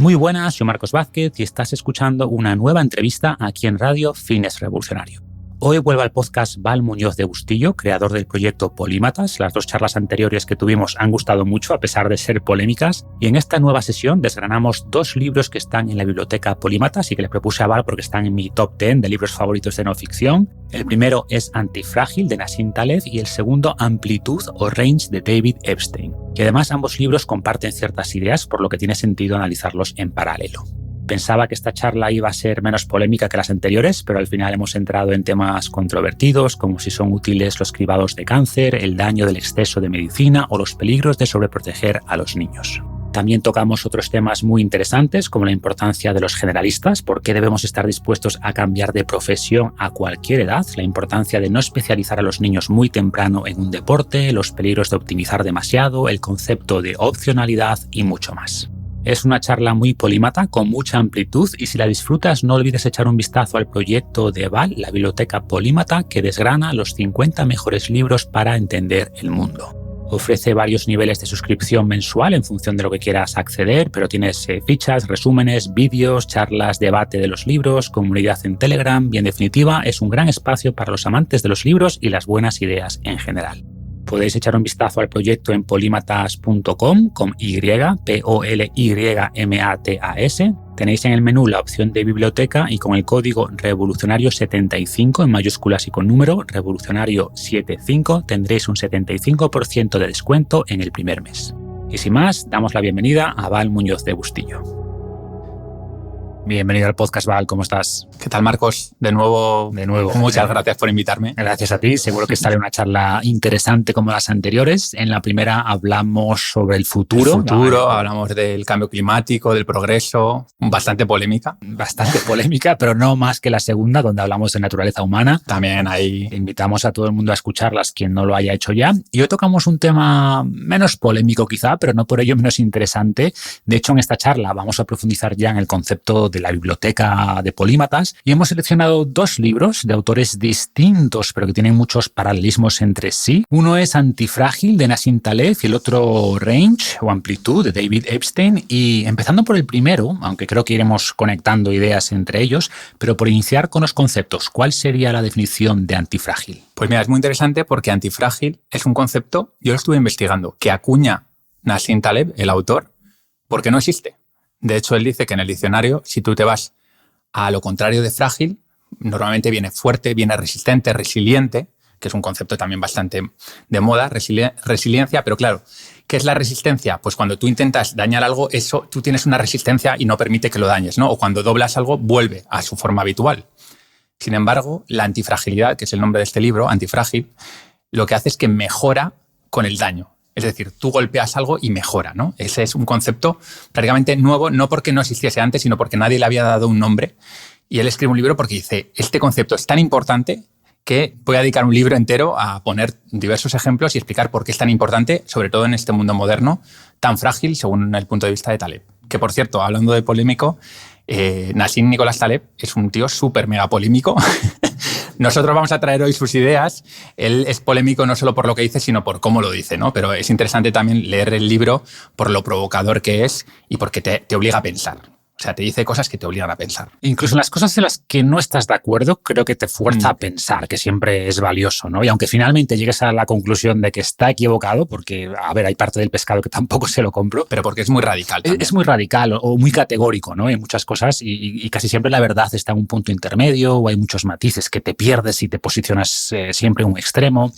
Muy buenas, soy Marcos Vázquez y estás escuchando una nueva entrevista aquí en Radio Fitness Revolucionario. Hoy vuelvo al podcast Val Muñoz de Bustillo, creador del proyecto Polímatas. Las dos charlas anteriores que tuvimos han gustado mucho a pesar de ser polémicas. Y en esta nueva sesión desgranamos dos libros que están en la biblioteca Polímatas y que le propuse a Val porque están en mi top 10 de libros favoritos de no ficción. El primero es Antifrágil de Nassim Taleb y el segundo Amplitud o Range de David Epstein. Y además ambos libros comparten ciertas ideas, por lo que tiene sentido analizarlos en paralelo. Pensaba que esta charla iba a ser menos polémica que las anteriores, pero al final hemos entrado en temas controvertidos, como si son útiles los cribados de cáncer, el daño del exceso de medicina o los peligros de sobreproteger a los niños. También tocamos otros temas muy interesantes, como la importancia de los generalistas, por qué debemos estar dispuestos a cambiar de profesión a cualquier edad, la importancia de no especializar a los niños muy temprano en un deporte, los peligros de optimizar demasiado, el concepto de opcionalidad y mucho más. Es una charla muy polímata, con mucha amplitud, y si la disfrutas no olvides echar un vistazo al proyecto de Val, la biblioteca Polímata, que desgrana los 50 mejores libros para entender el mundo. Ofrece varios niveles de suscripción mensual en función de lo que quieras acceder, pero tienes fichas, resúmenes, vídeos, charlas, debate de los libros, comunidad en Telegram y en definitiva es un gran espacio para los amantes de los libros y las buenas ideas en general. Podéis echar un vistazo al proyecto en polímatas.com con Y, P-O-L-Y-M-A-T-A-S. Tenéis en el menú la opción de biblioteca y con el código revolucionario75 en mayúsculas y con número, revolucionario75, tendréis un 75% de descuento en el primer mes. Y sin más, damos la bienvenida a Val Muñoz de Bustillo. Bienvenido al podcast, Val, ¿cómo estás? ¿Qué tal, Marcos? De nuevo. Muchas gracias por invitarme. Gracias a ti. Seguro que sale una charla interesante como las anteriores. En la primera hablamos sobre el futuro. Hablamos del cambio climático, del progreso. Bastante polémica. Bastante polémica, pero no más que la segunda, donde hablamos de naturaleza humana. También ahí. Invitamos a todo el mundo a escucharlas, quien no lo haya hecho ya. Y hoy tocamos un tema menos polémico quizá, pero no por ello menos interesante. De hecho, en esta charla vamos a profundizar ya en el concepto de la biblioteca de Polímatas y hemos seleccionado dos libros de autores distintos pero que tienen muchos paralelismos entre sí. Uno es Antifrágil de Nassim Taleb y el otro Range o Amplitud de David Epstein. Y empezando por el primero, aunque creo que iremos conectando ideas entre ellos, pero por iniciar con los conceptos, ¿cuál sería la definición de antifrágil? Pues mira, es muy interesante porque antifrágil es un concepto, yo lo estuve investigando, que acuña Nassim Taleb, el autor, porque no existe. De hecho, él dice que en el diccionario, si tú te vas a lo contrario de frágil, normalmente viene fuerte, viene resistente, resiliente, que es un concepto también bastante de moda, resiliencia, pero claro, ¿qué es la resistencia? Pues cuando tú intentas dañar algo, eso tú tienes una resistencia y no permite que lo dañes, ¿no? O cuando doblas algo, vuelve a su forma habitual. Sin embargo, la antifragilidad, que es el nombre de este libro, Antifrágil, lo que hace es que mejora con el daño. Es decir, tú golpeas algo y mejora, ¿no? Ese es un concepto prácticamente nuevo, no porque no existiese antes, sino porque nadie le había dado un nombre. Y él escribe un libro porque dice, este concepto es tan importante que voy a dedicar un libro entero a poner diversos ejemplos y explicar por qué es tan importante, sobre todo en este mundo moderno, tan frágil según el punto de vista de Taleb. Que, por cierto, hablando de polémico, Nassim Nicolás Taleb es un tío súper mega polémico. Nosotros vamos a traer hoy sus ideas. Él es polémico no solo por lo que dice, sino por cómo lo dice, ¿no? Pero es interesante también leer el libro por lo provocador que es y porque te obliga a pensar. O sea, te dice cosas que te obligan a pensar. Incluso en las cosas en las que no estás de acuerdo, creo que te fuerza a pensar, que siempre es valioso, ¿no? Y aunque finalmente llegues a la conclusión de que está equivocado, porque, a ver, hay parte del pescado que tampoco se lo compro. Pero porque es muy radical también. Es muy radical o muy categórico, ¿no? En muchas cosas y casi siempre la verdad está en un punto intermedio o hay muchos matices que te pierdes y te posicionas siempre en un extremo.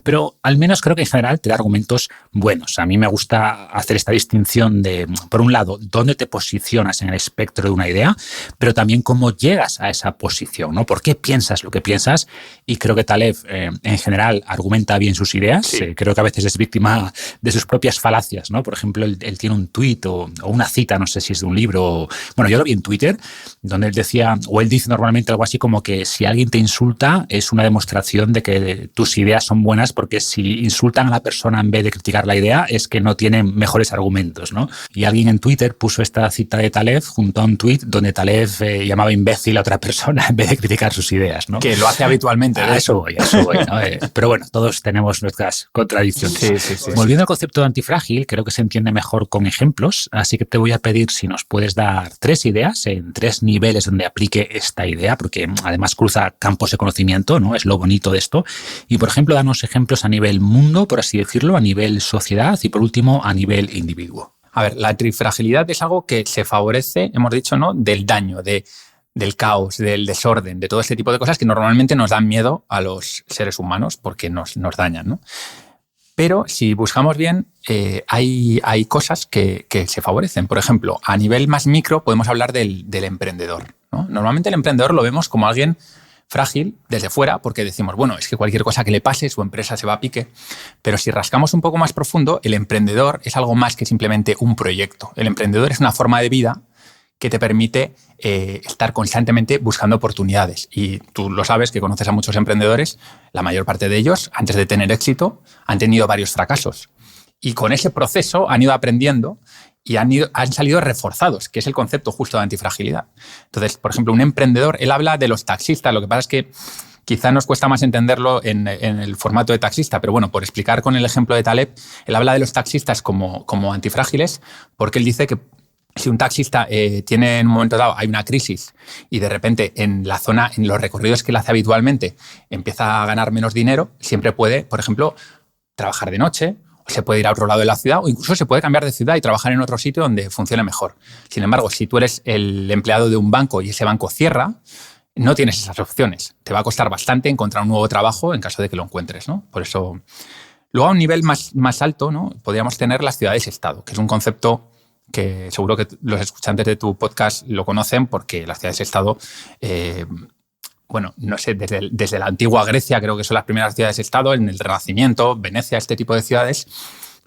Pero al menos creo que en general te da argumentos buenos. A mí me gusta hacer esta distinción de, por un lado, dónde te posicionas en el espectro de una idea, pero también cómo llegas a esa posición, ¿no? ¿Por qué piensas lo que piensas? Y creo que Taleb, en general, argumenta bien sus ideas. Sí. Creo que a veces es víctima de sus propias falacias, ¿no? Por ejemplo, él tiene un tuit o una cita, no sé si es de un libro. Bueno, yo lo vi en Twitter, donde él decía, o él dice normalmente algo así como que si alguien te insulta es una demostración de que tus ideas son buenas, porque si insultan a la persona en vez de criticar la idea es que no tienen mejores argumentos, ¿no? Y alguien en Twitter puso esta cita de Taleb adjuntó un tuit donde Taleb llamaba imbécil a otra persona en vez de criticar sus ideas, ¿no? Que lo hace habitualmente. A eso voy, ¿no? Pero bueno, todos tenemos nuestras contradicciones. Sí. Volviendo al concepto de antifrágil, creo que se entiende mejor con ejemplos, así que te voy a pedir si nos puedes dar 3 ideas en 3 niveles donde aplique esta idea, porque además cruza campos de conocimiento, ¿no? Es lo bonito de esto. Y, por ejemplo, danos ejemplos a nivel mundo, por así decirlo, a nivel sociedad y, por último, a nivel individuo. A ver, la antifragilidad es algo que se favorece, hemos dicho, ¿no? Del daño, del caos, del desorden, de todo este tipo de cosas que normalmente nos dan miedo a los seres humanos porque nos dañan, ¿no? Pero si buscamos bien, hay cosas que se favorecen. Por ejemplo, a nivel más micro podemos hablar del emprendedor, ¿no? Normalmente el emprendedor lo vemos como alguien frágil desde fuera porque decimos, bueno, es que cualquier cosa que le pase, su empresa se va a pique. Pero si rascamos un poco más profundo, el emprendedor es algo más que simplemente un proyecto. El emprendedor es una forma de vida que te permite estar constantemente buscando oportunidades. Y tú lo sabes, que conoces a muchos emprendedores, la mayor parte de ellos, antes de tener éxito, han tenido varios fracasos. Y con ese proceso han ido aprendiendo y han salido reforzados, que es el concepto justo de antifragilidad. Entonces, por ejemplo, un emprendedor, él habla de los taxistas, lo que pasa es que quizá nos cuesta más entenderlo en el formato de taxista, pero bueno, por explicar con el ejemplo de Taleb, él habla de los taxistas como antifrágiles, porque él dice que si un taxista tiene en un momento dado, hay una crisis y de repente en la zona, en los recorridos que él hace habitualmente, empieza a ganar menos dinero, siempre puede, por ejemplo, trabajar de noche, o se puede ir a otro lado de la ciudad o incluso se puede cambiar de ciudad y trabajar en otro sitio donde funcione mejor. Sin embargo, si tú eres el empleado de un banco y ese banco cierra, no tienes esas opciones. Te va a costar bastante encontrar un nuevo trabajo en caso de que lo encuentres, ¿no? Por eso, luego a un nivel más alto, ¿no? Podríamos tener las ciudades-estado, que es un concepto que seguro que los escuchantes de tu podcast lo conocen porque las ciudades-estado, bueno, no sé, desde la antigua Grecia creo que son las primeras ciudades-estado, en el Renacimiento, Venecia, este tipo de ciudades,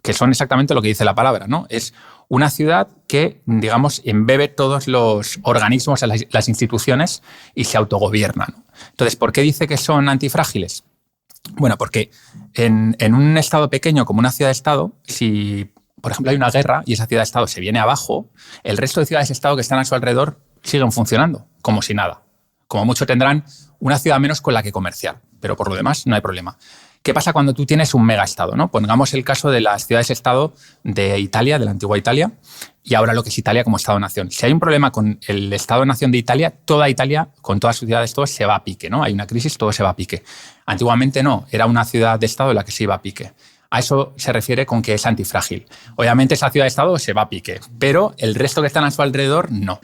que son exactamente lo que dice la palabra, ¿no? Es una ciudad que, digamos, embebe todos los organismos, las instituciones y se autogobierna, ¿no? Entonces, ¿por qué dice que son antifrágiles? Bueno, porque en un estado pequeño como una ciudad-estado, si, por ejemplo, hay una guerra y esa ciudad-estado se viene abajo, el resto de ciudades-estado que están a su alrededor siguen funcionando como si nada. Como mucho tendrán una ciudad menos con la que comerciar, pero por lo demás no hay problema. ¿Qué pasa cuando tú tienes un megaestado, ¿no? Pongamos el caso de las ciudades-estado de Italia, de la antigua Italia, y ahora lo que es Italia como Estado-nación. Si hay un problema con el Estado-nación de Italia, toda Italia, con todas sus ciudades, todo se va a pique, ¿no? Hay una crisis, todo se va a pique. Antiguamente no, era una ciudad-estado en la que se iba a pique. A eso se refiere con que es antifrágil. Obviamente esa ciudad-estado se va a pique, pero el resto que están a su alrededor no.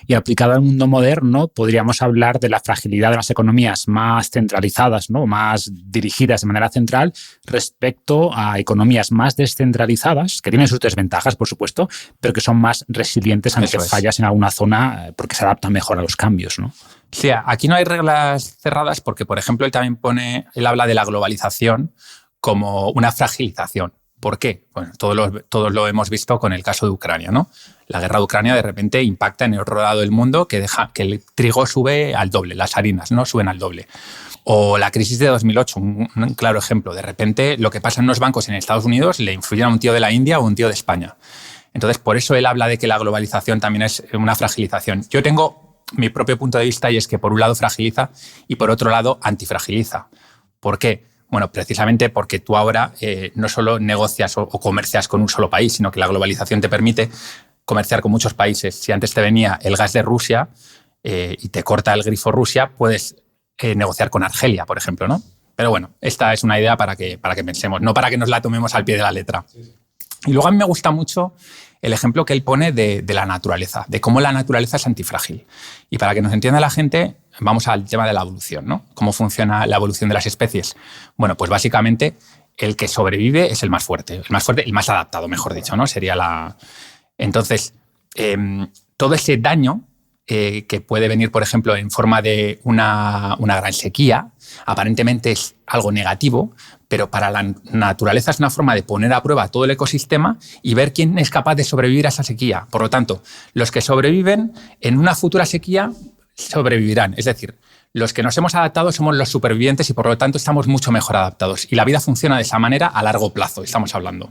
Y aplicado al mundo moderno, podríamos hablar de la fragilidad de las economías más centralizadas, ¿no? Más dirigidas de manera central respecto a economías más descentralizadas, que tienen sus desventajas, por supuesto, pero que son más resilientes ante fallas en alguna zona porque se adaptan mejor a los cambios, ¿no? Sí, aquí no hay reglas cerradas porque, por ejemplo, él habla de la globalización como una fragilización. ¿Por qué? Bueno, todos lo hemos visto con el caso de Ucrania, ¿no? La guerra de Ucrania de repente impacta en el otro lado del mundo que deja que el trigo sube al doble, las harinas, ¿no? Suben al doble. O la crisis de 2008, un claro ejemplo. De repente lo que pasa en los bancos en Estados Unidos le influye a un tío de la India o un tío de España. Entonces, por eso él habla de que la globalización también es una fragilización. Yo tengo mi propio punto de vista y es que por un lado fragiliza y por otro lado antifragiliza. ¿Por qué? Bueno, precisamente porque tú ahora no solo negocias o comercias con un solo país, sino que la globalización te permite comerciar con muchos países. Si antes te venía el gas de Rusia y te corta el grifo Rusia, puedes negociar con Argelia, por ejemplo, ¿no? Pero bueno, esta es una idea para que pensemos, no para que nos la tomemos al pie de la letra. Sí. Y luego a mí me gusta mucho el ejemplo que él pone de la naturaleza, de cómo la naturaleza es antifrágil. Y para que nos entienda la gente, vamos al tema de la evolución, ¿no? ¿Cómo funciona la evolución de las especies? Bueno, pues básicamente el que sobrevive es el más fuerte, el más adaptado, mejor dicho, ¿no? Sería la... Entonces, todo ese daño que puede venir, por ejemplo, en forma de una gran sequía, aparentemente es algo negativo, pero para la naturaleza es una forma de poner a prueba todo el ecosistema y ver quién es capaz de sobrevivir a esa sequía. Por lo tanto, los que sobreviven en una futura sequía sobrevivirán. Es decir, los que nos hemos adaptado somos los supervivientes y por lo tanto estamos mucho mejor adaptados. Y la vida funciona de esa manera a largo plazo, estamos hablando.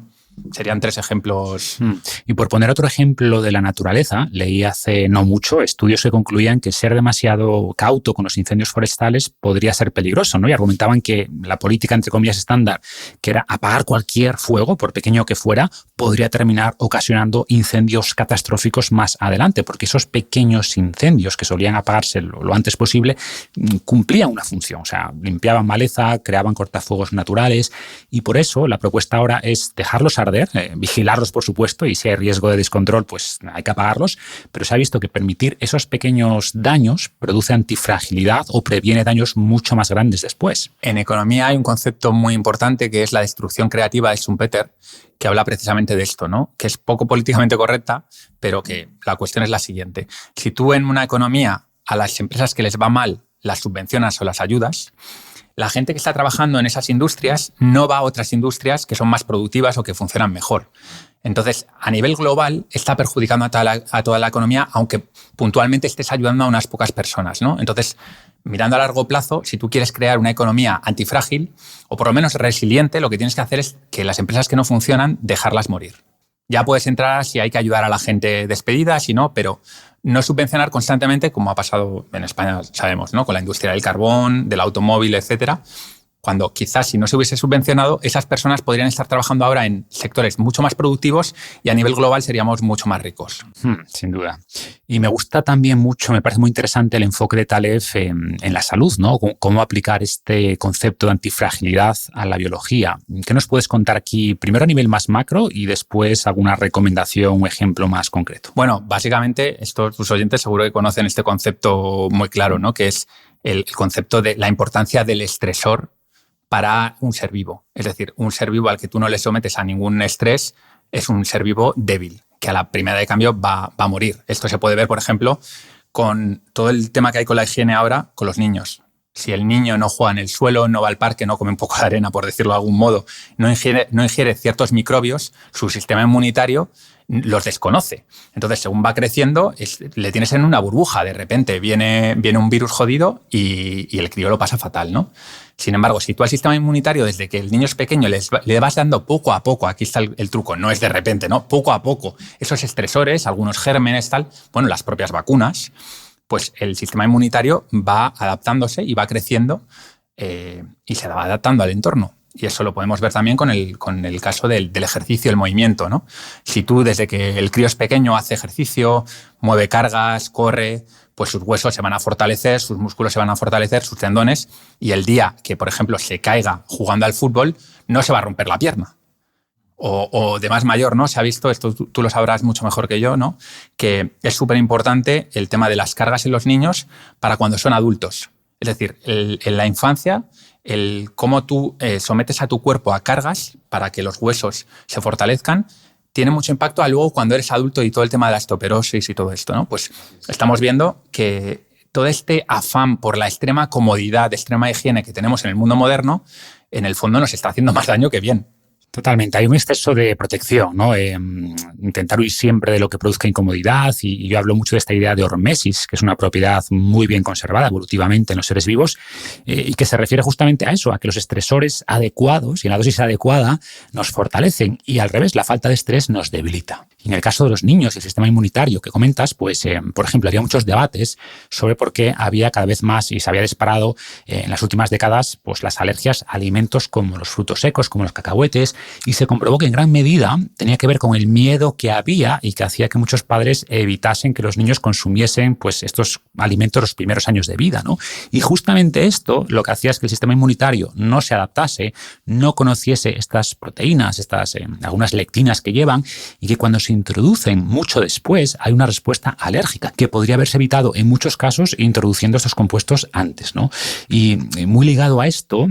Serían 3 ejemplos. Y por poner otro ejemplo de la naturaleza, leí hace no mucho estudios que concluían que ser demasiado cauto con los incendios forestales podría ser peligroso, ¿no? Y argumentaban que la política, entre comillas, estándar, que era apagar cualquier fuego, por pequeño que fuera, podría terminar ocasionando incendios catastróficos más adelante, porque esos pequeños incendios que solían apagarse lo antes posible cumplían una función, o sea, limpiaban maleza, creaban cortafuegos naturales, y por eso la propuesta ahora es dejarlos arder, vigilarlos por supuesto, y si hay riesgo de descontrol pues hay que apagarlos, pero se ha visto que permitir esos pequeños daños produce antifragilidad o previene daños mucho más grandes después. En economía hay un concepto muy importante que es la destrucción creativa de Schumpeter, que habla precisamente de esto, ¿no? Que es poco políticamente correcta, pero que la cuestión es la siguiente. Si tú en una economía a las empresas que les va mal las subvencionas o las ayudas, la gente que está trabajando en esas industrias no va a otras industrias que son más productivas o que funcionan mejor. Entonces, a nivel global, está perjudicando a toda la economía, aunque puntualmente estés ayudando a unas pocas personas, ¿no? Entonces, mirando a largo plazo, si tú quieres crear una economía antifrágil o por lo menos resiliente, lo que tienes que hacer es que las empresas que no funcionan, dejarlas morir. Ya puedes entrar si hay que ayudar a la gente despedida, si no, pero no subvencionar constantemente, como ha pasado en España, sabemos, ¿no? Con la industria del carbón, del automóvil, etcétera. Cuando quizás si no se hubiese subvencionado, esas personas podrían estar trabajando ahora en sectores mucho más productivos y a nivel global seríamos mucho más ricos. Sin duda. Y me gusta también mucho, me parece muy interesante el enfoque de Taleb en la salud, ¿no? Cómo aplicar este concepto de antifragilidad a la biología. ¿Qué nos puedes contar aquí, primero a nivel más macro y después alguna recomendación o ejemplo más concreto? Bueno, básicamente, tus oyentes seguro que conocen este concepto muy claro, ¿no? Que es el concepto de la importancia del estresor para un ser vivo. Es decir, un ser vivo al que tú no le sometes a ningún estrés es un ser vivo débil, que a la primera de cambio va a morir. Esto se puede ver, por ejemplo, con todo el tema que hay con la higiene ahora con los niños. Si el niño no juega en el suelo, no va al parque, no come un poco de arena, por decirlo de algún modo, no ingiere ciertos microbios, su sistema inmunitario los desconoce. Entonces, según va creciendo, le tienes en una burbuja. De repente viene un virus jodido y el crío lo pasa fatal, ¿no? Sin embargo, si tú al sistema inmunitario, desde que el niño es pequeño, le vas dando poco a poco, aquí está el truco, no es de repente, ¿no? Poco a poco, esos estresores, algunos gérmenes, tal, bueno, las propias vacunas, pues el sistema inmunitario va adaptándose y va creciendo y se va adaptando al entorno. Y eso lo podemos ver también con el caso del ejercicio, el movimiento, ¿no? Si tú desde que el crío es pequeño hace ejercicio, mueve cargas, corre, pues sus huesos se van a fortalecer, sus músculos se van a fortalecer, sus tendones, y el día que, por ejemplo, se caiga jugando al fútbol, no se va a romper la pierna. O de más mayor, ¿no? Se ha visto, esto tú lo sabrás mucho mejor que yo, ¿no? Que es súper importante el tema de las cargas en los niños para cuando son adultos. Es decir, en la infancia, cómo tú sometes a tu cuerpo a cargas para que los huesos se fortalezcan, tiene mucho impacto a luego cuando eres adulto y todo el tema de la osteoporosis y todo esto, ¿no? Pues estamos viendo que todo este afán por la extrema comodidad, extrema higiene que tenemos en el mundo moderno, en el fondo nos está haciendo más daño que bien. Totalmente. Hay un exceso de protección, ¿no? Intentar huir siempre de lo que produzca incomodidad, y yo hablo mucho de esta idea de hormesis, que es una propiedad muy bien conservada evolutivamente en los seres vivos y que se refiere justamente a eso, a que los estresores adecuados y en la dosis adecuada nos fortalecen y al revés, la falta de estrés nos debilita. Y en el caso de los niños y el sistema inmunitario que comentas, pues, por ejemplo, había muchos debates sobre por qué había cada vez más y se había disparado en las últimas décadas pues las alergias a alimentos como los frutos secos, como los cacahuetes, y se comprobó que en gran medida tenía que ver con el miedo que había y que hacía que muchos padres evitasen que los niños consumiesen pues estos alimentos los primeros años de vida, ¿no? Y justamente esto lo que hacía es que el sistema inmunitario no se adaptase, no conociese estas proteínas, estas algunas lectinas que llevan, y que cuando se introducen mucho después hay una respuesta alérgica que podría haberse evitado en muchos casos introduciendo estos compuestos antes, ¿no? Y muy ligado a esto,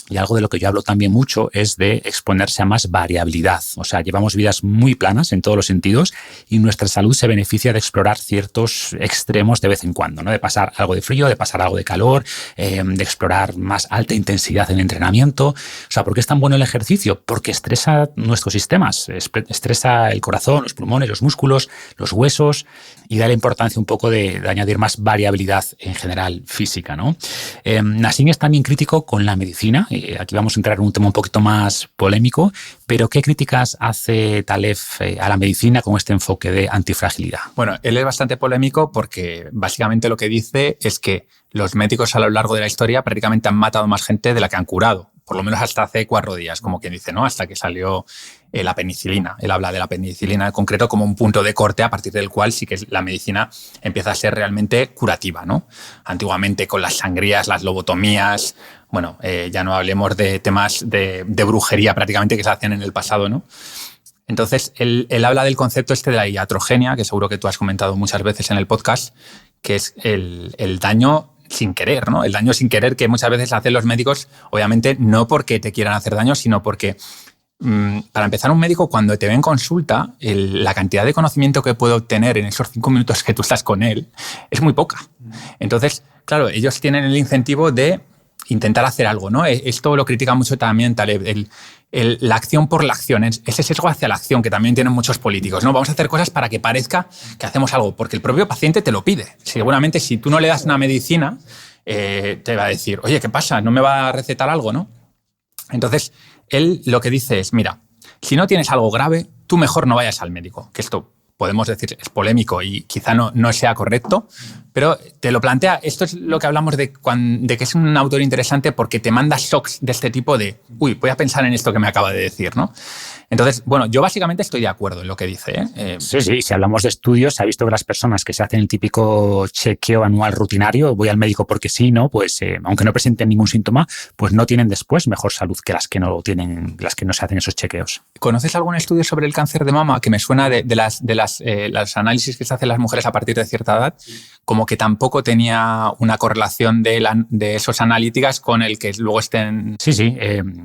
y algo de lo que yo hablo también mucho es de exponerse a más variabilidad. O sea, llevamos vidas muy planas en todos los sentidos y nuestra salud se beneficia de explorar ciertos extremos de vez en cuando, ¿no? De pasar algo de frío, de pasar algo de calor, de explorar más alta intensidad en el entrenamiento. O sea, ¿por qué es tan bueno el ejercicio? Porque estresa nuestros sistemas, estresa el corazón, los pulmones, los músculos, los huesos, y da la importancia un poco de añadir más variabilidad en general física, ¿no? Nassim es también crítico con la medicina Aquí vamos a entrar en un tema un poquito más polémico, pero ¿qué críticas hace Taleb a la medicina con este enfoque de antifragilidad? Bueno, él es bastante polémico porque básicamente lo que dice es que los médicos a lo largo de la historia prácticamente han matado más gente de la que han curado, por lo menos hasta hace 4 días, como quien dice, ¿no? Hasta que salió la penicilina. Él habla de la penicilina en concreto como un punto de corte a partir del cual sí que la medicina empieza a ser realmente curativa, ¿no? Antiguamente con las sangrías, las lobotomías, bueno, ya no hablemos de temas de brujería prácticamente que se hacían en el pasado, ¿no? Entonces, él habla del concepto este de la iatrogenia, que seguro que tú has comentado muchas veces en el podcast, que es el daño sin querer, ¿no? El daño sin querer que muchas veces hacen los médicos, obviamente no porque te quieran hacer daño, sino porque, para empezar, un médico cuando te ve en consulta, la cantidad de conocimiento que puede obtener en esos 5 minutos que tú estás con él es muy poca. Entonces, claro, ellos tienen el incentivo de intentar hacer algo, ¿no? Esto lo critica mucho también Taleb, la acción por la acción, ese sesgo hacia la acción que también tienen muchos políticos, ¿no? Vamos a hacer cosas para que parezca que hacemos algo, porque el propio paciente te lo pide. Seguramente si tú no le das una medicina, te va a decir, oye, ¿qué pasa? ¿No me va a recetar algo, no? Entonces, él lo que dice es, mira, si no tienes algo grave, tú mejor no vayas al médico, que esto podemos decir es polémico y quizá no sea correcto, pero te lo plantea. Esto es lo que hablamos de que es un autor interesante porque te manda shocks de este tipo de, voy a pensar en esto que me acaba de decir, ¿no? Entonces, bueno, yo básicamente estoy de acuerdo en lo que dice. Sí, si hablamos de estudios, se ha visto que las personas que se hacen el típico chequeo anual rutinario, voy al médico porque sí, ¿no? Pues aunque no presenten ningún síntoma, pues no tienen después mejor salud que las que no tienen, las que no se hacen esos chequeos. ¿Conoces algún estudio sobre el cáncer de mama que me suena de los análisis que se hacen las mujeres a partir de cierta edad? Como que tampoco tenía una correlación de esos analíticas con el que luego estén... Sí,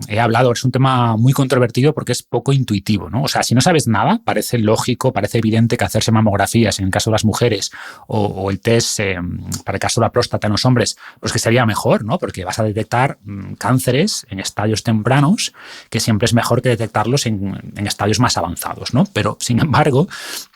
he hablado, es un tema muy controvertido porque es poco intuitivo, ¿no? O sea, si no sabes nada, parece lógico, parece evidente que hacerse mamografías en el caso de las mujeres o el test para el caso de la próstata en los hombres, pues que sería mejor, ¿no? Porque vas a detectar cánceres en estadios tempranos, que siempre es mejor que detectarlos en estadios más avanzados, ¿no? Pero, sin embargo,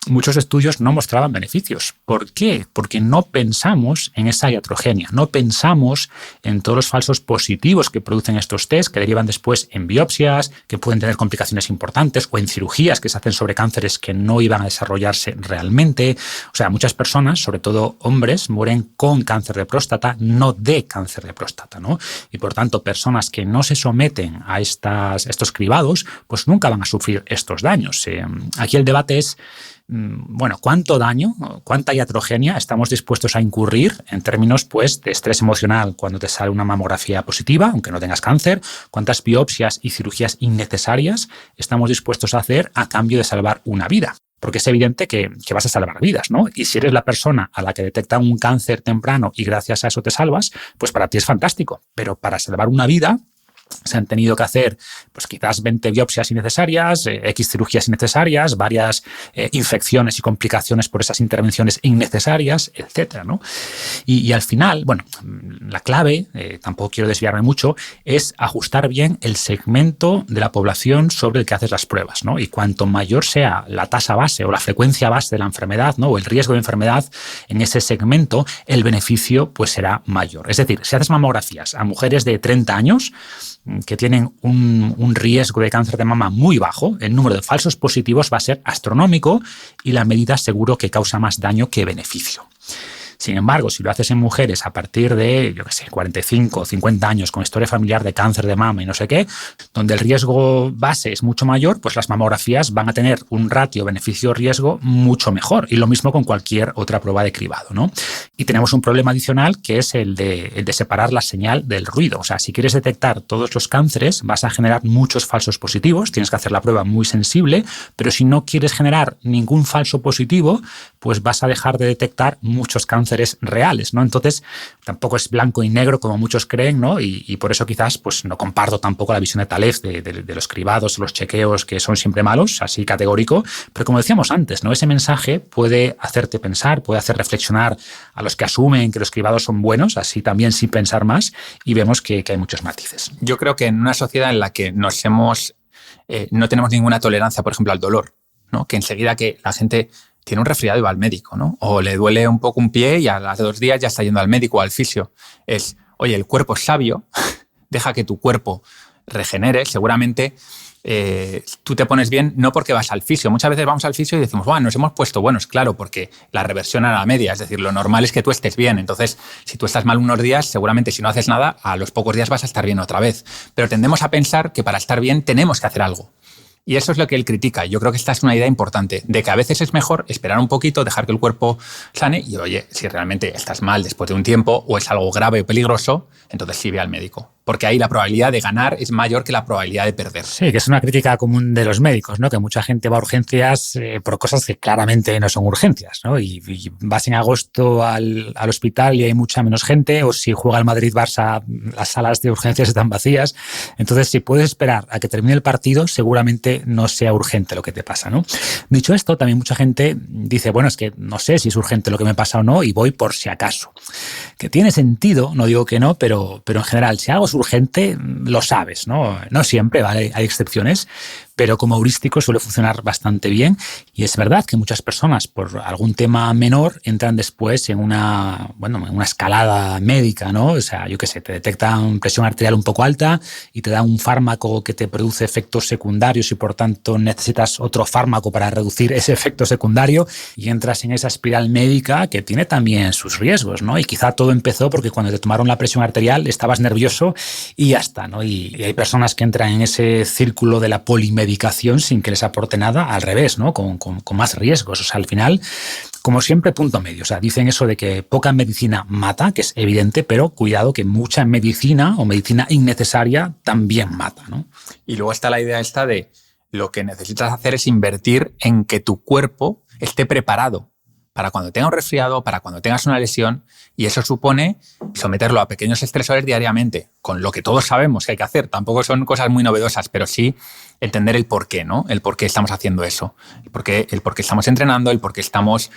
muchos estudios no mostraban beneficios. ¿Por qué? Porque no pensamos en esa iatrogenia, no pensamos en todos los falsos positivos que producen estos test, que derivan después en biopsias, que pueden tener complicaciones importantes, o en cirugías que se hacen sobre cánceres que no iban a desarrollarse realmente. O sea, muchas personas, sobre todo hombres, mueren con cáncer de próstata, no de cáncer de próstata, ¿no? Y por tanto, personas que no se someten a estos cribados, pues nunca van a sufrir estos daños. Aquí el debate es, bueno, ¿cuánto daño, cuánta iatrogenia estamos dispuestos a incurrir en términos, pues, de estrés emocional cuando te sale una mamografía positiva, aunque no tengas cáncer? ¿Cuántas biopsias y cirugías innecesarias estamos dispuestos a hacer a cambio de salvar una vida? Porque es evidente que vas a salvar vidas, ¿no? Y si eres la persona a la que detectan un cáncer temprano y gracias a eso te salvas, pues para ti es fantástico. Pero para salvar una vida se han tenido que hacer, pues quizás 20 biopsias innecesarias, X cirugías innecesarias, varias infecciones y complicaciones por esas intervenciones innecesarias, etcétera, ¿no? Y al final, bueno, la clave, tampoco quiero desviarme mucho, es ajustar bien el segmento de la población sobre el que haces las pruebas, ¿no? Y cuanto mayor sea la tasa base o la frecuencia base de la enfermedad, ¿no? O el riesgo de enfermedad en ese segmento, el beneficio pues será mayor. Es decir, si haces mamografías a mujeres de 30 años, que tienen un riesgo de cáncer de mama muy bajo, el número de falsos positivos va a ser astronómico y la medida seguro que causa más daño que beneficio. Sin embargo, si lo haces en mujeres a partir de, 45 o 50 años con historia familiar de cáncer de mama y no sé qué, donde el riesgo base es mucho mayor, pues las mamografías van a tener un ratio beneficio-riesgo mucho mejor. Y lo mismo con cualquier otra prueba de cribado, ¿no? Y tenemos un problema adicional que es el de separar la señal del ruido. O sea, si quieres detectar todos los cánceres, vas a generar muchos falsos positivos, tienes que hacer la prueba muy sensible, pero si no quieres generar ningún falso positivo, pues vas a dejar de detectar muchos cánceres reales, ¿no? Entonces, tampoco es blanco y negro como muchos creen, ¿no? Y por eso quizás pues no comparto tampoco la visión de Taleb de los cribados, los chequeos que son siempre malos, así categórico, pero como decíamos antes, ¿no? Ese mensaje puede hacerte pensar, puede hacer reflexionar a los que asumen que los cribados son buenos, así también sin pensar más, y vemos que hay muchos matices. Yo creo que en una sociedad en la que no tenemos ninguna tolerancia, por ejemplo, al dolor, ¿no? Que enseguida que la gente tiene un resfriado y va al médico, ¿no? O le duele un poco un pie y a los 2 días ya está yendo al médico o al fisio. Oye, el cuerpo es sabio, deja que tu cuerpo regenere, seguramente tú te pones bien no porque vas al fisio. Muchas veces vamos al fisio y decimos, bueno, nos hemos puesto buenos, claro, porque la reversión a la media, es decir, lo normal es que tú estés bien. Entonces, si tú estás mal unos días, seguramente si no haces nada, a los pocos días vas a estar bien otra vez. Pero tendemos a pensar que para estar bien tenemos que hacer algo. Y eso es lo que él critica. Yo creo que esta es una idea importante, de que a veces es mejor esperar un poquito, dejar que el cuerpo sane y, oye, si realmente estás mal después de un tiempo o es algo grave o peligroso, entonces sí ve al médico. Porque ahí la probabilidad de ganar es mayor que la probabilidad de perder. Sí, que es una crítica común de los médicos, ¿no? Que mucha gente va a urgencias por cosas que claramente no son urgencias, ¿no? Y vas en agosto al hospital y hay mucha menos gente, o si juega el Madrid-Barça, las salas de urgencias están vacías. Entonces, si puedes esperar a que termine el partido, seguramente no sea urgente lo que te pasa, ¿no? Dicho esto, también mucha gente dice, bueno, es que no sé si es urgente lo que me pasa o no y voy por si acaso. Que tiene sentido, no digo que no, pero en general, si algo es urgente, lo sabes, ¿no? No siempre, ¿vale? Hay excepciones, pero como heurístico suele funcionar bastante bien. Y es verdad que muchas personas, por algún tema menor, entran después en una escalada médica, ¿no? O sea, yo qué sé, te detectan presión arterial un poco alta y te dan un fármaco que te produce efectos secundarios y por tanto necesitas otro fármaco para reducir ese efecto secundario y entras en esa espiral médica que tiene también sus riesgos, ¿no? Y quizá todo empezó porque cuando te tomaron la presión arterial estabas nervioso y ya está, ¿no? Y hay personas que entran en ese círculo de la polimedicación sin que les aporte nada, al revés, ¿no? Con más riesgos. O sea, al final, como siempre, punto medio. O sea, dicen eso de que poca medicina mata, que es evidente, pero cuidado que mucha medicina o medicina innecesaria también mata, ¿no? Y luego está la idea esta de lo que necesitas hacer es invertir en que tu cuerpo esté preparado para cuando tenga un resfriado, para cuando tengas una lesión, y eso supone someterlo a pequeños estresores diariamente, con lo que todos sabemos que hay que hacer. Tampoco son cosas muy novedosas, pero sí entender el por qué, ¿no? El por qué estamos haciendo eso, el por qué estamos entrenando, el por qué estamos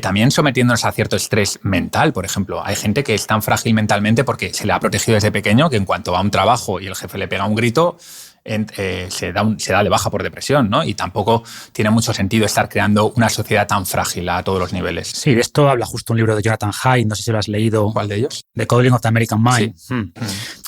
también sometiéndonos a cierto estrés mental, por ejemplo. Hay gente que es tan frágil mentalmente porque se le ha protegido desde pequeño que en cuanto va a un trabajo y el jefe le pega un grito, se da de baja por depresión, ¿no? Y tampoco tiene mucho sentido estar creando una sociedad tan frágil a todos los niveles. Sí, de esto habla justo un libro de Jonathan Haidt, no sé si lo has leído. ¿Cuál de ellos? The Coding of the American Mind. Sí.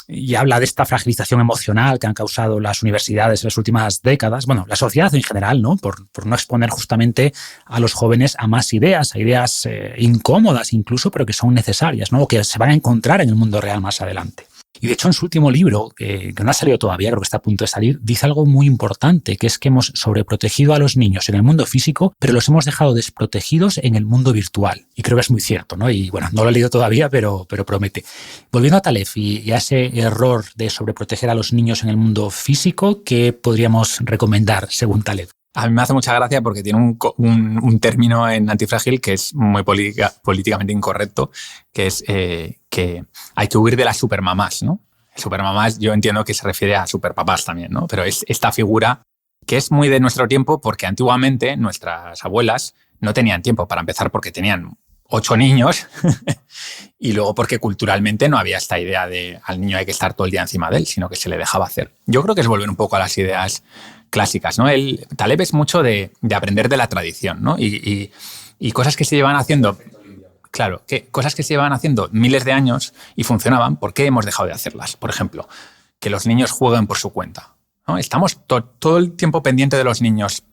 Y habla de esta fragilización emocional que han causado las universidades en las últimas décadas, bueno, la sociedad en general, ¿no? Por no exponer justamente a los jóvenes a más ideas, a ideas incómodas incluso, pero que son necesarias, ¿no? O que se van a encontrar en el mundo real más adelante. Y de hecho, en su último libro, que no ha salido todavía, creo que está a punto de salir, dice algo muy importante, que es que hemos sobreprotegido a los niños en el mundo físico, pero los hemos dejado desprotegidos en el mundo virtual. Y creo que es muy cierto, ¿no? Y bueno, no lo he leído todavía, pero promete. Volviendo a Taleb y a ese error de sobreproteger a los niños en el mundo físico, ¿qué podríamos recomendar según Taleb? A mí me hace mucha gracia porque tiene un término en Antifrágil que es muy políticamente incorrecto, que es que hay que huir de las supermamás, ¿no? Supermamás yo entiendo que se refiere a superpapás también, ¿no? Pero es esta figura que es muy de nuestro tiempo porque antiguamente nuestras abuelas no tenían tiempo para empezar porque tenían 8 niños y luego porque culturalmente no había esta idea de al niño hay que estar todo el día encima de él, sino que se le dejaba hacer. Yo creo que es volver un poco a las ideas clásicas, ¿no? Taleb es mucho de aprender de la tradición, ¿no? Y cosas que se llevan haciendo, claro, cosas que se llevan haciendo miles de años y funcionaban, ¿por qué hemos dejado de hacerlas? Por ejemplo, que los niños jueguen por su cuenta, ¿no? Estamos todo el tiempo pendiente de los niños,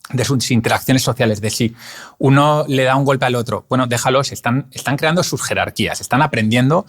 de sus interacciones sociales, de si uno le da un golpe al otro. Bueno, déjalos, están creando sus jerarquías, están aprendiendo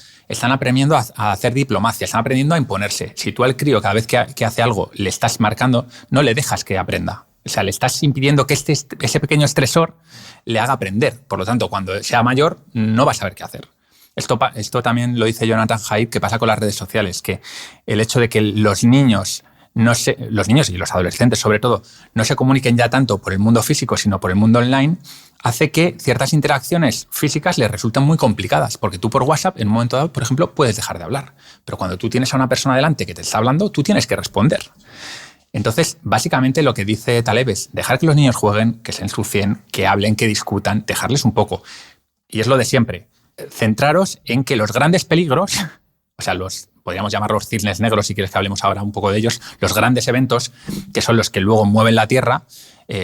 a hacer diplomacia, están aprendiendo a imponerse. Si tú al crío cada vez que hace algo le estás marcando, no le dejas que aprenda. O sea, le estás impidiendo que ese pequeño estresor le haga aprender. Por lo tanto, cuando sea mayor, no va a saber qué hacer. Esto también lo dice Jonathan Haidt, que pasa con las redes sociales, que el hecho de que los niños y los adolescentes sobre todo, no se comuniquen ya tanto por el mundo físico, sino por el mundo online, hace que ciertas interacciones físicas les resulten muy complicadas, porque tú por WhatsApp, en un momento dado, por ejemplo, puedes dejar de hablar. Pero cuando tú tienes a una persona delante que te está hablando, tú tienes que responder. Entonces, básicamente lo que dice Taleb es dejar que los niños jueguen, que se ensucien, que hablen, que discutan, dejarles un poco. Y es lo de siempre. Centraros en que los grandes peligros, o sea, podríamos llamarlos cisnes negros, si quieres que hablemos ahora un poco de ellos, los grandes eventos, que son los que luego mueven la Tierra,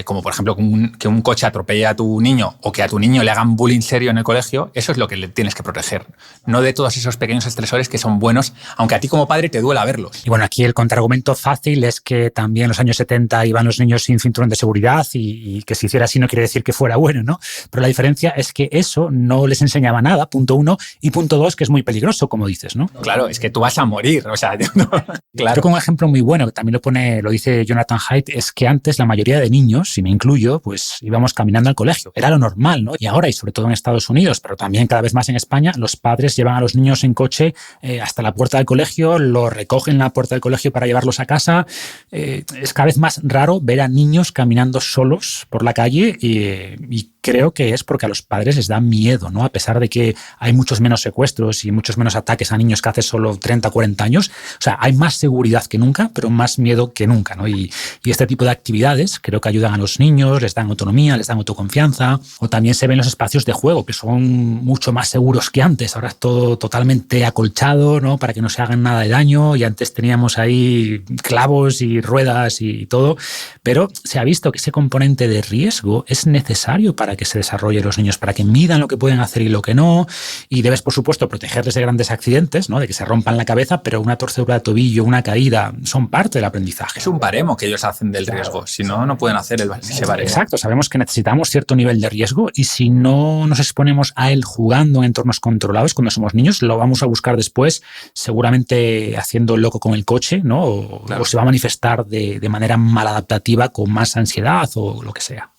como por ejemplo que un coche atropelle a tu niño o que a tu niño le hagan bullying serio en el colegio, eso es lo que le tienes que proteger. No de todos esos pequeños estresores que son buenos, aunque a ti como padre te duela verlos. Y bueno, aquí el contraargumento fácil es que también en los años 70 iban los niños sin cinturón de seguridad y que si hiciera así no quiere decir que fuera bueno, ¿no? Pero la diferencia es que eso no les enseñaba nada, punto 1, y punto 2, que es muy peligroso, como dices, ¿no? Claro, es que tú vas a morir, o sea, no, claro. Creo que un ejemplo muy bueno, que también lo dice Jonathan Haidt, es que antes la mayoría de niños, si me incluyo, pues íbamos caminando al colegio. Era lo normal, ¿no? Y ahora, y sobre todo en Estados Unidos, pero también cada vez más en España, los padres llevan a los niños en coche hasta la puerta del colegio, los recogen en la puerta del colegio para llevarlos a casa. Es cada vez más raro ver a niños caminando solos por la calle y creo que es porque a los padres les da miedo, ¿no? A pesar de que hay muchos menos secuestros y muchos menos ataques a niños que hace solo 30 o 40 años. O sea, hay más seguridad que nunca, pero más miedo que nunca, ¿no? Y este tipo de actividades creo que ayudan a los niños, les dan autonomía, les dan autoconfianza, o también se ven los espacios de juego, que son mucho más seguros que antes. Ahora es todo totalmente acolchado, ¿no? Para que no se hagan nada de daño, y antes teníamos ahí clavos y ruedas y todo, pero se ha visto que ese componente de riesgo es necesario para que se desarrollen los niños, para que midan lo que pueden hacer y lo que no, y debes, por supuesto, protegerles de grandes accidentes, ¿no? De que se rompan la cabeza, pero una torcedura de tobillo, una caída, son parte del aprendizaje. Es un baremo que ellos hacen del riesgo, si no, no pueden hacer ese baremo. Exacto, sabemos que necesitamos cierto nivel de riesgo y si no nos exponemos a él jugando en entornos controlados cuando somos niños, lo vamos a buscar después, seguramente haciendo el loco con el coche, ¿no? O se va a manifestar de manera maladaptativa con más ansiedad o lo que sea.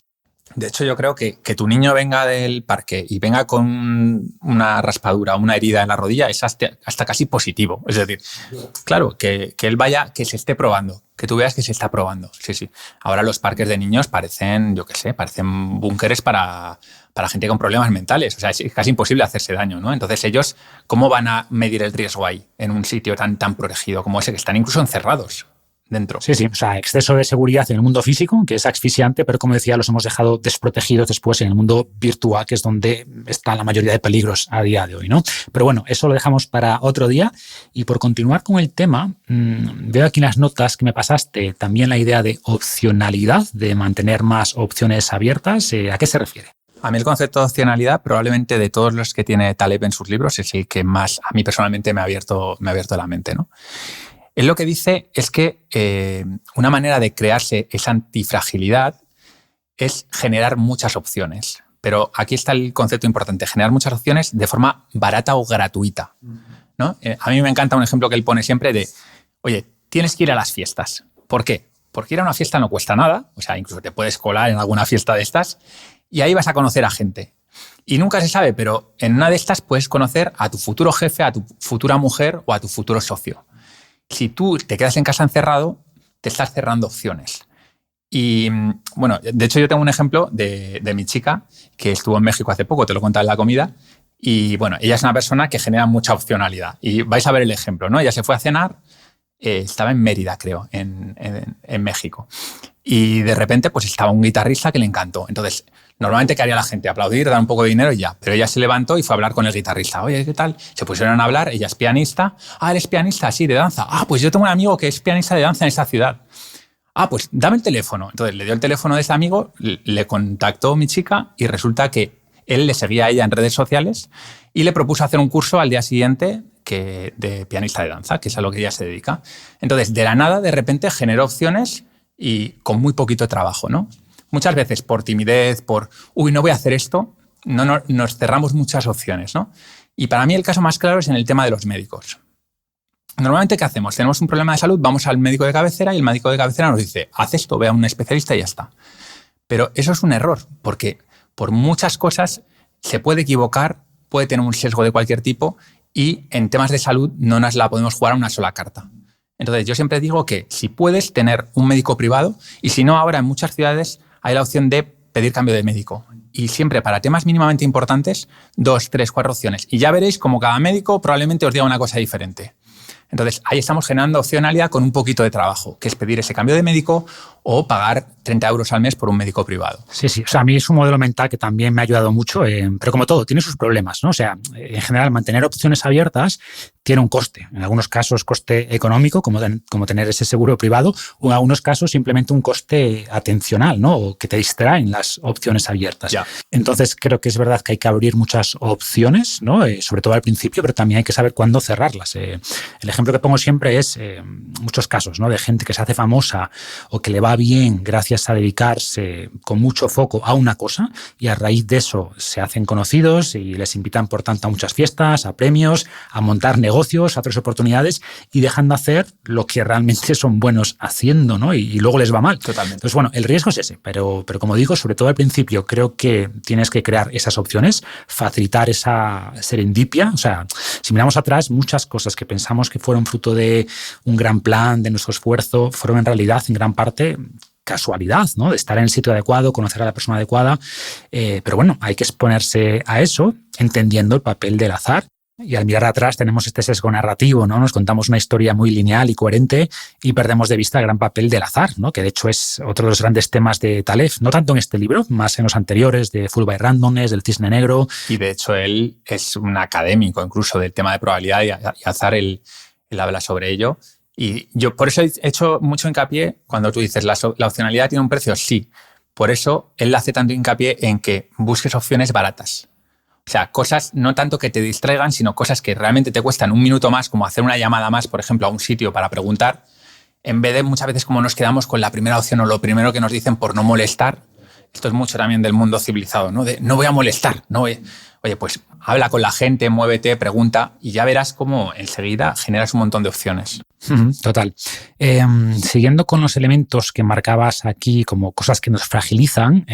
De hecho, yo creo que tu niño venga del parque y venga con una raspadura, una herida en la rodilla, es hasta casi positivo. Es decir, claro, que él vaya, que se esté probando, que tú veas que se está probando. Sí, sí. Ahora los parques de niños parecen, yo qué sé, parecen búnkeres para gente con problemas mentales. O sea, es casi imposible hacerse daño, ¿no? Entonces ellos, ¿cómo van a medir el riesgo ahí, en un sitio tan protegido como ese, que están incluso encerrados dentro? Sí, o sea, exceso de seguridad en el mundo físico, que es asfixiante, pero como decía, los hemos dejado desprotegidos después en el mundo virtual, que es donde está la mayoría de peligros a día de hoy, ¿no? Pero bueno, eso lo dejamos para otro día. Y por continuar con el tema, veo aquí en las notas que me pasaste también la idea de opcionalidad, de mantener más opciones abiertas. ¿A qué se refiere? A mí el concepto de opcionalidad, probablemente de todos los que tiene Taleb en sus libros, es el que más a mí personalmente me ha abierto la mente, ¿no? Él lo que dice es que una manera de crearse esa antifragilidad es generar muchas opciones. Pero aquí está el concepto importante, generar muchas opciones de forma barata o gratuita, ¿no? A mí me encanta un ejemplo que él pone siempre de, oye, tienes que ir a las fiestas. ¿Por qué? Porque ir a una fiesta no cuesta nada, o sea, incluso te puedes colar en alguna fiesta de estas y ahí vas a conocer a gente. Y nunca se sabe, pero en una de estas puedes conocer a tu futuro jefe, a tu futura mujer o a tu futuro socio. Si tú te quedas en casa encerrado, te estás cerrando opciones. Y bueno, de hecho yo tengo un ejemplo de mi chica que estuvo en México hace poco, te lo contaba en la comida, y bueno, ella es una persona que genera mucha opcionalidad. Y vais a ver el ejemplo, ¿no? Ella se fue a cenar, estaba en Mérida, creo, en México. Y de repente pues estaba un guitarrista que le encantó. Entonces, normalmente, ¿qué haría la gente? Aplaudir, dar un poco de dinero y ya. Pero ella se levantó y fue a hablar con el guitarrista. Oye, ¿qué tal? Se pusieron a hablar, ella es pianista. Ah, ¿eres pianista? Sí, de danza. Ah, pues yo tengo un amigo que es pianista de danza en esa ciudad. Ah, pues dame el teléfono. Entonces le dio el teléfono de ese amigo, le contactó mi chica y resulta que él le seguía a ella en redes sociales y le propuso hacer un curso al día siguiente de pianista de danza, que es a lo que ella se dedica. Entonces, de la nada, de repente, generó opciones y con muy poquito trabajo, ¿no? Muchas veces por timidez, no voy a hacer esto, no, nos cerramos muchas opciones, ¿no? Y para mí el caso más claro es en el tema de los médicos. Normalmente, ¿qué hacemos? Tenemos un problema de salud, vamos al médico de cabecera y el médico de cabecera nos dice, haz esto, ve a un especialista y ya está. Pero eso es un error, porque por muchas cosas se puede equivocar, puede tener un sesgo de cualquier tipo y en temas de salud no nos la podemos jugar a una sola carta. Entonces, yo siempre digo que si puedes tener un médico privado y si no, ahora en muchas ciudades hay la opción de pedir cambio de médico. Y siempre para temas mínimamente importantes, 2, 3, 4 opciones. Y ya veréis como cada médico probablemente os diga una cosa diferente. Entonces, ahí estamos generando opcionalidad con un poquito de trabajo, que es pedir ese cambio de médico o pagar 30 euros al mes por un médico privado. Sí, sí. O sea, a mí es un modelo mental que también me ha ayudado mucho, pero como todo, tiene sus problemas, ¿no? O sea, en general, mantener opciones abiertas tiene un coste. En algunos casos, coste económico, como tener ese seguro privado, o en algunos casos, simplemente un coste atencional, ¿no? O que te distraen las opciones abiertas. Ya. Entonces, creo que es verdad que hay que abrir muchas opciones, ¿no? Sobre todo al principio, pero también hay que saber cuándo cerrarlas. El ejemplo que pongo siempre es muchos casos, ¿no? De gente que se hace famosa o que le va bien gracias a dedicarse con mucho foco a una cosa y a raíz de eso se hacen conocidos y les invitan por tanto a muchas fiestas, a premios, a montar negocios, a otras oportunidades y dejan de hacer lo que realmente son buenos haciendo, ¿no? Y luego les va mal. Totalmente. Entonces, bueno, el riesgo es ese, pero como digo, sobre todo al principio creo que tienes que crear esas opciones, facilitar esa serendipia. O sea, si miramos atrás, muchas cosas que pensamos que fueron fruto de un gran plan, de nuestro esfuerzo, fueron en realidad en gran parte casualidad, ¿no? De estar en el sitio adecuado, conocer a la persona adecuada. Pero bueno, hay que exponerse a eso, entendiendo el papel del azar. Y al mirar atrás tenemos este sesgo narrativo, ¿no? Nos contamos una historia muy lineal y coherente y perdemos de vista el gran papel del azar, ¿no? Que de hecho es otro de los grandes temas de Taleb, no tanto en este libro, más en los anteriores, de Full by Randomness, del Cisne Negro. Y de hecho él es un académico incluso del tema de probabilidad y azar, él habla sobre ello. Y yo por eso he hecho mucho hincapié cuando tú dices la opcionalidad tiene un precio, sí. Por eso él hace tanto hincapié en que busques opciones baratas. O sea, cosas no tanto que te distraigan, sino cosas que realmente te cuestan un minuto más, como hacer una llamada más, por ejemplo, a un sitio para preguntar, en vez de muchas veces como nos quedamos con la primera opción o lo primero que nos dicen por no molestar. Esto es mucho también del mundo civilizado, ¿no? De no voy a molestar, no voy. Oye, pues habla con la gente, muévete, pregunta y ya verás cómo enseguida generas un montón de opciones. Total. Siguiendo con los elementos que marcabas aquí como cosas que nos fragilizan,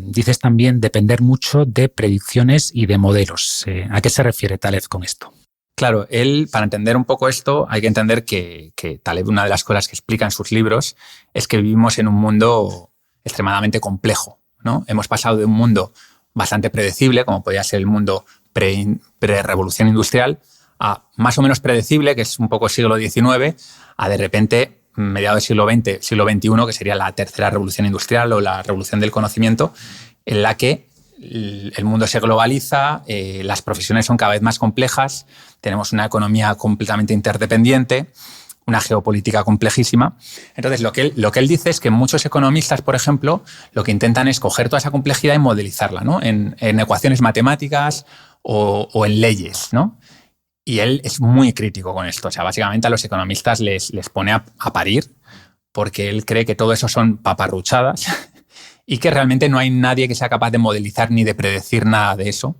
dices también depender mucho de predicciones y de modelos. ¿A qué se refiere Taleb con esto? Claro, él, para entender un poco esto, hay que entender que Taleb, una de las cosas que explica en sus libros, es que vivimos en un mundo extremadamente complejo, ¿no? Hemos pasado de un mundo bastante predecible, como podía ser el mundo pre-revolución industrial, a más o menos predecible, que es un poco siglo XIX, a de repente, mediados del siglo XX, siglo XXI, que sería la tercera revolución industrial o la revolución del conocimiento, en la que el mundo se globaliza, las profesiones son cada vez más complejas, tenemos una economía completamente interdependiente, una geopolítica complejísima. Entonces, lo que él dice es que muchos economistas, por ejemplo, lo que intentan es coger toda esa complejidad y modelizarla, ¿no? En ecuaciones matemáticas o en leyes, ¿no? Y él es muy crítico con esto. O sea, básicamente a los economistas les pone a parir porque él cree que todo eso son paparruchadas y que realmente no hay nadie que sea capaz de modelizar ni de predecir nada de eso.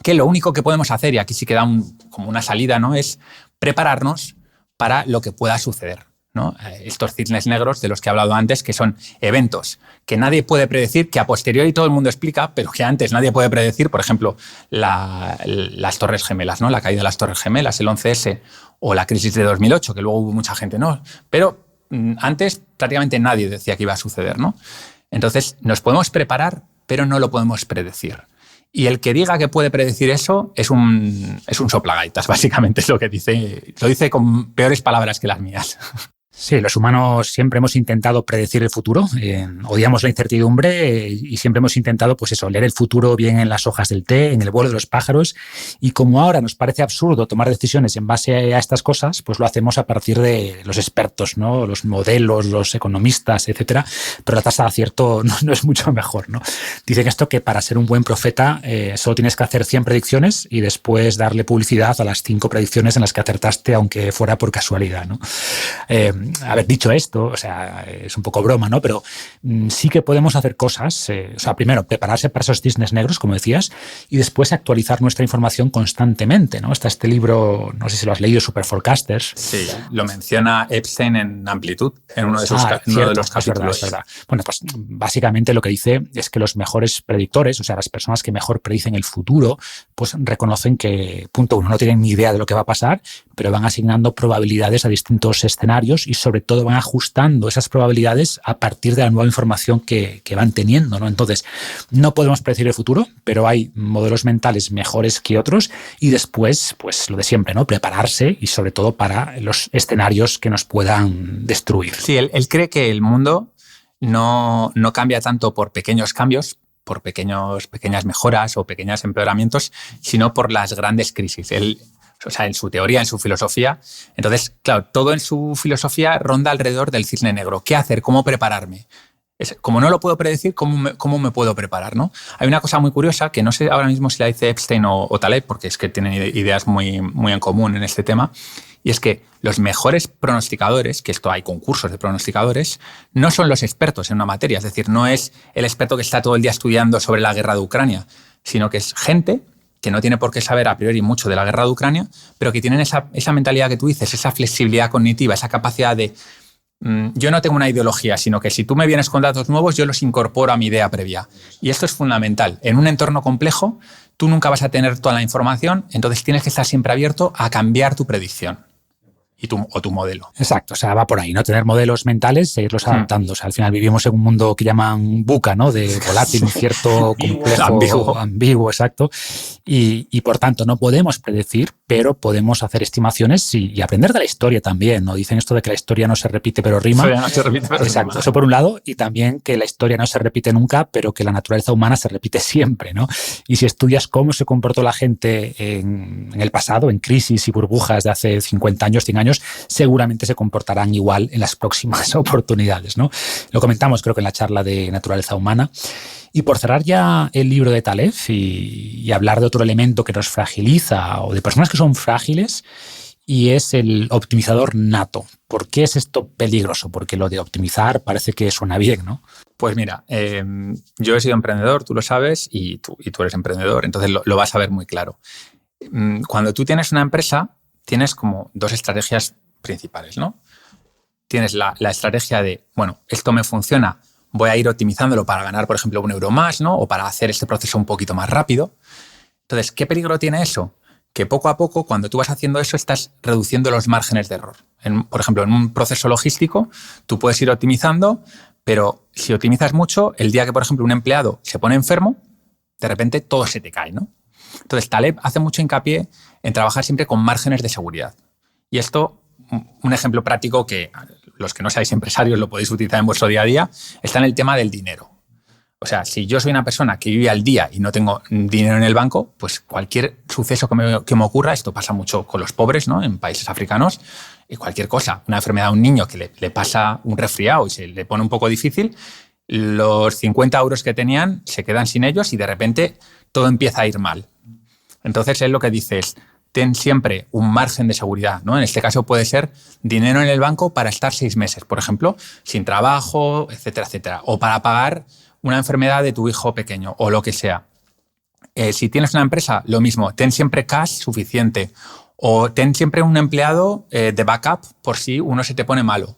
Que lo único que podemos hacer, y aquí sí que da como una salida, ¿no? Es prepararnos para lo que pueda suceder, ¿no? Estos cisnes negros de los que he hablado antes, que son eventos que nadie puede predecir, que a posteriori todo el mundo explica, pero que antes nadie puede predecir. Por ejemplo, las Torres Gemelas, ¿no? La caída de las Torres Gemelas, el 11S, o la crisis de 2008, que luego hubo mucha gente, ¿no? Pero antes prácticamente nadie decía que iba a suceder, ¿no? Entonces, nos podemos preparar, pero no lo podemos predecir. Y el que diga que puede predecir eso es un soplagaitas, básicamente es lo que dice. Lo dice con peores palabras que las mías. Sí, los humanos siempre hemos intentado predecir el futuro, odiamos la incertidumbre y siempre hemos intentado, pues eso, leer el futuro bien en las hojas del té, en el vuelo de los pájaros, y como ahora nos parece absurdo tomar decisiones en base a estas cosas, pues lo hacemos a partir de los expertos, ¿no? Los modelos, los economistas, etcétera, pero la tasa de acierto no es mucho mejor, ¿no? Dicen esto que para ser un buen profeta solo tienes que hacer 100 predicciones y después darle publicidad a las 5 predicciones en las que acertaste, aunque fuera por casualidad, ¿no? Haber dicho esto, o sea, es un poco broma, ¿no? Pero sí que podemos hacer cosas, o sea, primero, prepararse para esos cisnes negros, como decías, y después actualizar nuestra información constantemente, ¿no? Está este libro, no sé si lo has leído, Super Forecasters. Sí, lo menciona Epstein en Amplitud, en uno de los capítulos. Es verdad. Bueno, pues básicamente lo que dice es que los mejores predictores, o sea, las personas que mejor predicen el futuro, pues reconocen que, punto uno, no tienen ni idea de lo que va a pasar, pero van asignando probabilidades a distintos escenarios y sobre todo van ajustando esas probabilidades a partir de la nueva información que van teniendo, ¿no? Entonces, no podemos predecir el futuro, pero hay modelos mentales mejores que otros y después, pues lo de siempre, ¿no? Prepararse y sobre todo para los escenarios que nos puedan destruir. Sí, él cree que el mundo no cambia tanto por pequeños cambios, por pequeñas mejoras o pequeños empeoramientos, sino por las grandes crisis. Él, o sea, en su teoría, en su filosofía. Entonces, claro, todo en su filosofía ronda alrededor del cisne negro. ¿Qué hacer? ¿Cómo prepararme? Como no lo puedo predecir, ¿cómo me puedo preparar, ¿no? Hay una cosa muy curiosa que no sé ahora mismo si la dice Epstein o Taleb, porque es que tienen ideas muy, muy en común en este tema, y es que los mejores pronosticadores, que esto hay concursos de pronosticadores, no son los expertos en una materia. Es decir, no es el experto que está todo el día estudiando sobre la guerra de Ucrania, sino que es gente que no tiene por qué saber a priori mucho de la guerra de Ucrania, pero que tienen esa mentalidad que tú dices, esa flexibilidad cognitiva, esa capacidad de yo no tengo una ideología, sino que si tú me vienes con datos nuevos, yo los incorporo a mi idea previa. Y esto es fundamental. En un entorno complejo, tú nunca vas a tener toda la información, entonces tienes que estar siempre abierto a cambiar tu predicción o tu modelo. Exacto, o sea, va por ahí, ¿no? Tener modelos mentales e irlos adaptando. O sea, al final vivimos en un mundo que llaman VUCA, ¿no? De volátil, incierto, complejo, ambiguo, exacto. Y por tanto, no podemos predecir, pero podemos hacer estimaciones y aprender de la historia también, ¿no? Dicen esto de que la historia no se repite, pero rima. No se repite, pero exacto, rima. Eso por un lado, y también que la historia no se repite nunca, pero que la naturaleza humana se repite siempre, ¿no? Y si estudias cómo se comportó la gente en el pasado, en crisis y burbujas de hace 50 años, 100 años, seguramente se comportarán igual en las próximas oportunidades, ¿no? Lo comentamos, creo que en la charla de naturaleza humana. Y por cerrar ya el libro de Taleb y hablar de otro elemento que nos fragiliza o de personas que son frágiles, y es el optimizador nato. ¿Por qué es esto peligroso? Porque lo de optimizar parece que suena bien, ¿no? Pues mira, yo he sido emprendedor, tú lo sabes, y tú eres emprendedor, entonces lo vas a ver muy claro. Cuando tú tienes una empresa, tienes como dos estrategias principales, ¿no? Tienes la estrategia de, bueno, esto me funciona, voy a ir optimizándolo para ganar, por ejemplo, €1 más, ¿no? O para hacer este proceso un poquito más rápido. Entonces, ¿qué peligro tiene eso? Que poco a poco, cuando tú vas haciendo eso, estás reduciendo los márgenes de error. Por ejemplo, en un proceso logístico, tú puedes ir optimizando, pero si optimizas mucho, el día que, por ejemplo, un empleado se pone enfermo, de repente todo se te cae, ¿no? Entonces, Taleb hace mucho hincapié en trabajar siempre con márgenes de seguridad. Y esto, un ejemplo práctico que los que no seáis empresarios lo podéis utilizar en vuestro día a día, está en el tema del dinero. O sea, si yo soy una persona que vive al día y no tengo dinero en el banco, pues cualquier suceso que me ocurra, esto pasa mucho con los pobres, ¿no? En países africanos, y cualquier cosa, una enfermedad a un niño que le pasa un resfriado y se le pone un poco difícil, los 50 euros que tenían se quedan sin ellos y de repente todo empieza a ir mal. Entonces él lo que dice es, ten siempre un margen de seguridad, ¿no? En este caso puede ser dinero en el banco para estar 6 meses, por ejemplo, sin trabajo, etcétera, etcétera. O para pagar una enfermedad de tu hijo pequeño o lo que sea. Si tienes una empresa, lo mismo, ten siempre cash suficiente o ten siempre un empleado de backup por si uno se te pone malo.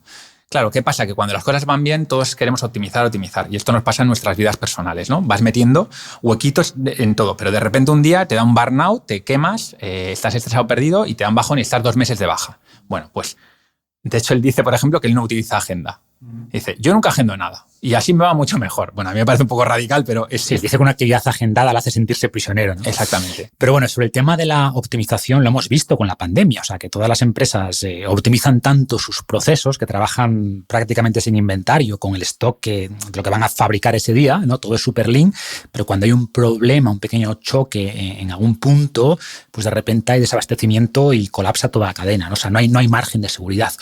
Claro, ¿qué pasa? Que cuando las cosas van bien, todos queremos optimizar. Y esto nos pasa en nuestras vidas personales, ¿no? Vas metiendo huequitos en todo, pero de repente un día te da un burnout, te quemas, estás estresado, perdido y te dan bajón y estás 2 meses de baja. Bueno, pues, de hecho, él dice, por ejemplo, que él no utiliza agenda. Dice, yo nunca agendo nada y así me va mucho mejor. Bueno, a mí me parece un poco radical, pero es... Sí, dice que una actividad agendada la hace sentirse prisionero, ¿no? Exactamente. Pero bueno, sobre el tema de la optimización lo hemos visto con la pandemia, o sea, que todas las empresas optimizan tanto sus procesos que trabajan prácticamente sin inventario, con el stock de lo que van a fabricar ese día, ¿no? Todo es súper lean, pero cuando hay un problema, un pequeño choque en algún punto, pues de repente hay desabastecimiento y colapsa toda la cadena, ¿no? O sea, no hay margen de seguridad.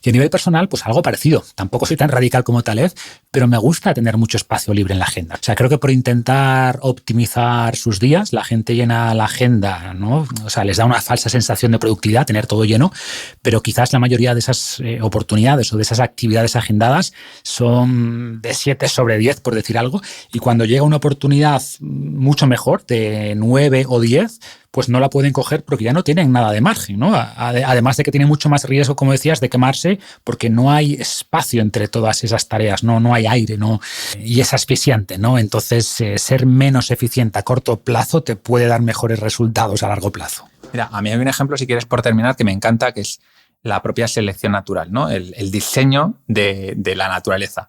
Y a nivel personal, pues algo parecido. Tampoco soy tan radical como Taleb, pero me gusta tener mucho espacio libre en la agenda. O sea, creo que por intentar optimizar sus días, la gente llena la agenda, ¿no? O sea, les da una falsa sensación de productividad tener todo lleno, pero quizás la mayoría de esas oportunidades o de esas actividades agendadas son de 7 sobre 10, por decir algo, y cuando llega una oportunidad mucho mejor, de 9 o 10, pues no la pueden coger porque ya no tienen nada de margen, ¿no? Además de que tienen mucho más riesgo, como decías, de quemarse porque no hay espacio entre todas esas tareas, no hay aire, ¿no? Y es asfixiante, ¿no? Entonces, ser menos eficiente a corto plazo te puede dar mejores resultados a largo plazo. Mira, a mí hay un ejemplo, si quieres, por terminar, que me encanta, que es la propia selección natural, ¿no? El diseño de la naturaleza.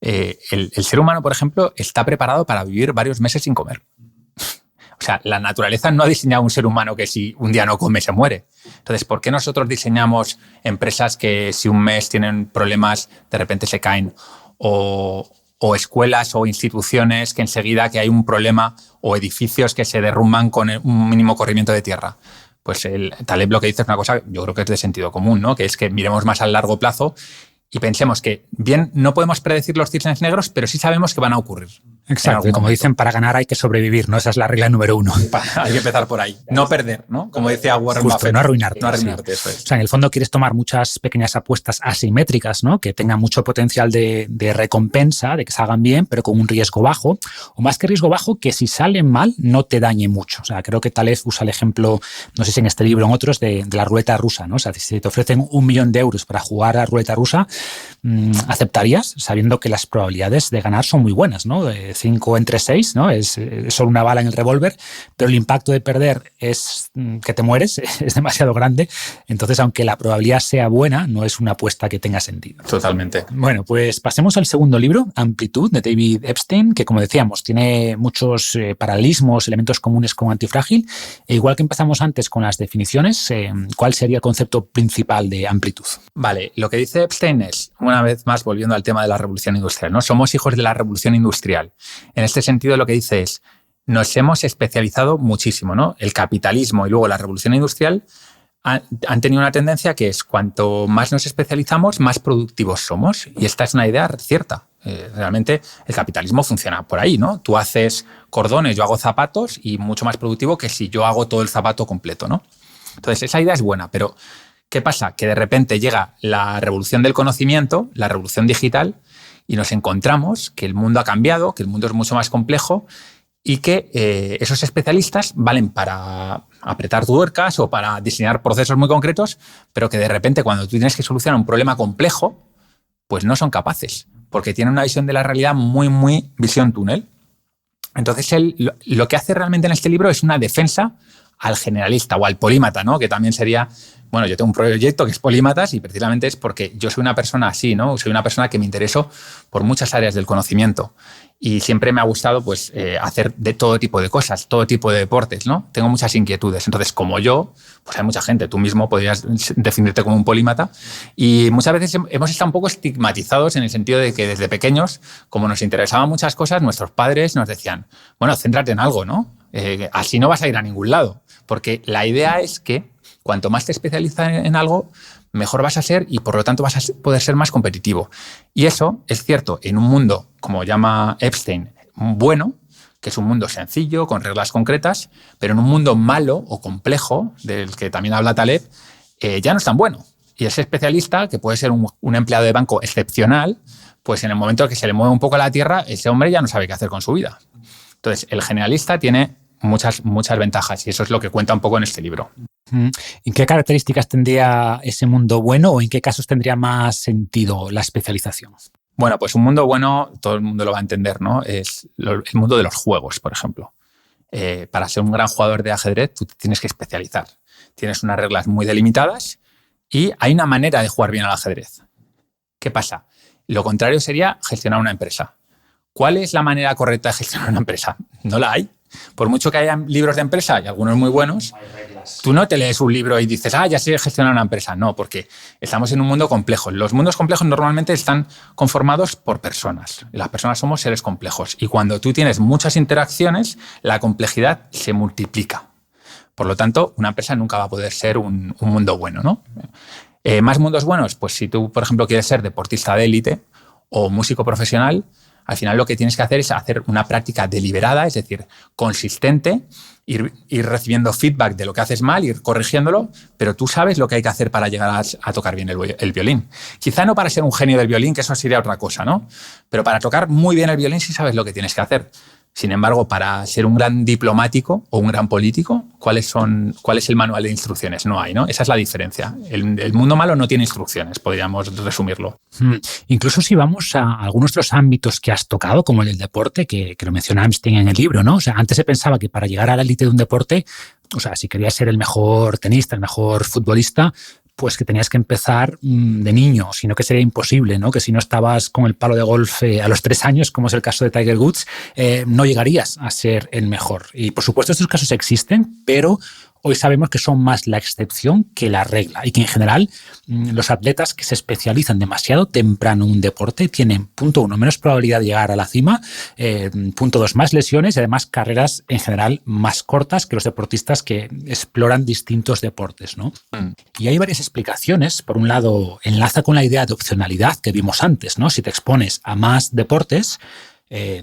El ser humano, por ejemplo, está preparado para vivir varios meses sin comer. O sea, la naturaleza no ha diseñado un ser humano que si un día no come se muere. Entonces, ¿por qué nosotros diseñamos empresas que si un mes tienen problemas de repente se caen? o escuelas o instituciones que enseguida que hay un problema o edificios que se derrumban con un mínimo corrimiento de tierra. Pues el Taleb lo que dice es una cosa, yo creo que es de sentido común, ¿no? Que es que miremos más a largo plazo y pensemos que, bien, no podemos predecir los cisnes negros, pero sí sabemos que van a ocurrir. Exacto, y como dicen, para ganar hay que sobrevivir, ¿no? Esa es la regla número 1. Hay que empezar por ahí. No perder, ¿no? Como decía Warren Buffett. No arruinarte. No arruinarte, sí. Eso es. O sea, en el fondo quieres tomar muchas pequeñas apuestas asimétricas, ¿no? Que tengan mucho potencial de recompensa, de que salgan bien, pero con un riesgo bajo. O más que riesgo bajo, que si salen mal, no te dañe mucho. O sea, creo que Taleb usa el ejemplo, no sé si en este libro o en otros, de la ruleta rusa, ¿no? O sea, si te ofrecen 1 millón de euros para jugar a la ruleta rusa, aceptarías, sabiendo que las probabilidades de ganar son muy buenas, ¿no? De 5 entre 6, ¿no? Es solo una bala en el revólver, pero el impacto de perder es que te mueres, es demasiado grande. Entonces, aunque la probabilidad sea buena, no es una apuesta que tenga sentido. Totalmente. Bueno, pues pasemos al segundo libro, Amplitud, de David Epstein, que, como decíamos, tiene muchos paralelismos, elementos comunes con Antifrágil. E igual que empezamos antes con las definiciones, ¿cuál sería el concepto principal de amplitud? Vale, lo que dice Epstein es, una vez más, volviendo al tema de la revolución industrial, ¿no? Somos hijos de la revolución industrial. En este sentido, lo que dice es, nos hemos especializado muchísimo, ¿no? El capitalismo y luego la revolución industrial han tenido una tendencia que es cuanto más nos especializamos, más productivos somos. Y esta es una idea cierta. Realmente el capitalismo funciona por ahí, ¿no? Tú haces cordones, yo hago zapatos y mucho más productivo que si yo hago todo el zapato completo, ¿no? Entonces, esa idea es buena, pero ¿qué pasa? Que de repente llega la revolución del conocimiento, la revolución digital, y nos encontramos que el mundo ha cambiado, que el mundo es mucho más complejo y que esos especialistas valen para apretar tuercas o para diseñar procesos muy concretos, pero que de repente cuando tú tienes que solucionar un problema complejo, pues no son capaces, porque tienen una visión de la realidad muy visión túnel. Entonces él lo que hace realmente en este libro es una defensa al generalista o al polímata, ¿no? Que también sería... Bueno, yo tengo un proyecto que es Polímatas y precisamente es porque yo soy una persona así, ¿no? Soy una persona que me intereso por muchas áreas del conocimiento y siempre me ha gustado pues, hacer de todo tipo de cosas, todo tipo de deportes, ¿no? Tengo muchas inquietudes. Entonces, como yo, pues hay mucha gente. Tú mismo podrías definirte como un polímata y muchas veces hemos estado un poco estigmatizados en el sentido de que desde pequeños, como nos interesaban muchas cosas, nuestros padres nos decían, bueno, céntrate en algo, ¿no? Así no vas a ir a ningún lado. Porque la idea es que cuanto más te especializas en algo, mejor vas a ser y por lo tanto vas a poder ser más competitivo. Y eso es cierto en un mundo, como llama Epstein, bueno, que es un mundo sencillo, con reglas concretas, pero en un mundo malo o complejo, del que también habla Taleb, ya no es tan bueno. Y ese especialista, que puede ser un empleado de banco excepcional, pues en el momento en que se le mueve un poco la tierra, ese hombre ya no sabe qué hacer con su vida. Entonces, el generalista tiene muchas ventajas y eso es lo que cuenta un poco en este libro. ¿En qué características tendría ese mundo bueno o en qué casos tendría más sentido la especialización? Bueno, pues un mundo bueno, todo el mundo lo va a entender, ¿no? Es el mundo de los juegos, por ejemplo. Para ser un gran jugador de ajedrez, tú te tienes que especializar. Tienes unas reglas muy delimitadas y hay una manera de jugar bien al ajedrez. ¿Qué pasa? Lo contrario sería gestionar una empresa. ¿Cuál es la manera correcta de gestionar una empresa? No la hay. Por mucho que haya libros de empresa y algunos muy buenos, tú no te lees un libro y dices, ya sé gestionar una empresa. No, porque estamos en un mundo complejo. Los mundos complejos normalmente están conformados por personas. Las personas somos seres complejos. Y cuando tú tienes muchas interacciones, la complejidad se multiplica. Por lo tanto, una empresa nunca va a poder ser un mundo bueno, ¿no? Más mundos buenos, pues si tú, por ejemplo, quieres ser deportista de élite o músico profesional, al final lo que tienes que hacer es hacer una práctica deliberada, es decir, consistente, ir recibiendo feedback de lo que haces mal, ir corrigiéndolo, pero tú sabes lo que hay que hacer para llegar a tocar bien el violín. Quizá no para ser un genio del violín, que eso sería otra cosa, ¿no? Pero para tocar muy bien el violín sí sabes lo que tienes que hacer. Sin embargo, para ser un gran diplomático o un gran político, ¿cuál es el manual de instrucciones? No hay, ¿no? Esa es la diferencia. El mundo malo no tiene instrucciones, podríamos resumirlo. Incluso si vamos a algunos de los ámbitos que has tocado, como el del deporte, que lo menciona Epstein en el libro, ¿no? O sea, antes se pensaba que para llegar a la élite de un deporte, o sea, si querías ser el mejor tenista, el mejor futbolista, pues que tenías que empezar de niño, sino que sería imposible, ¿no? Que si no estabas con el palo de golf a los 3 años, como es el caso de Tiger Woods, no llegarías a ser el mejor. Y por supuesto estos casos existen, pero hoy sabemos que son más la excepción que la regla y que en general los atletas que se especializan demasiado temprano en un deporte tienen, punto 1, menos probabilidad de llegar a la cima, punto 2, más lesiones y además carreras en general más cortas que los deportistas que exploran distintos deportes, ¿no? Y hay varias explicaciones. Por un lado, enlaza con la idea de opcionalidad que vimos antes, ¿no? Si te expones a más deportes,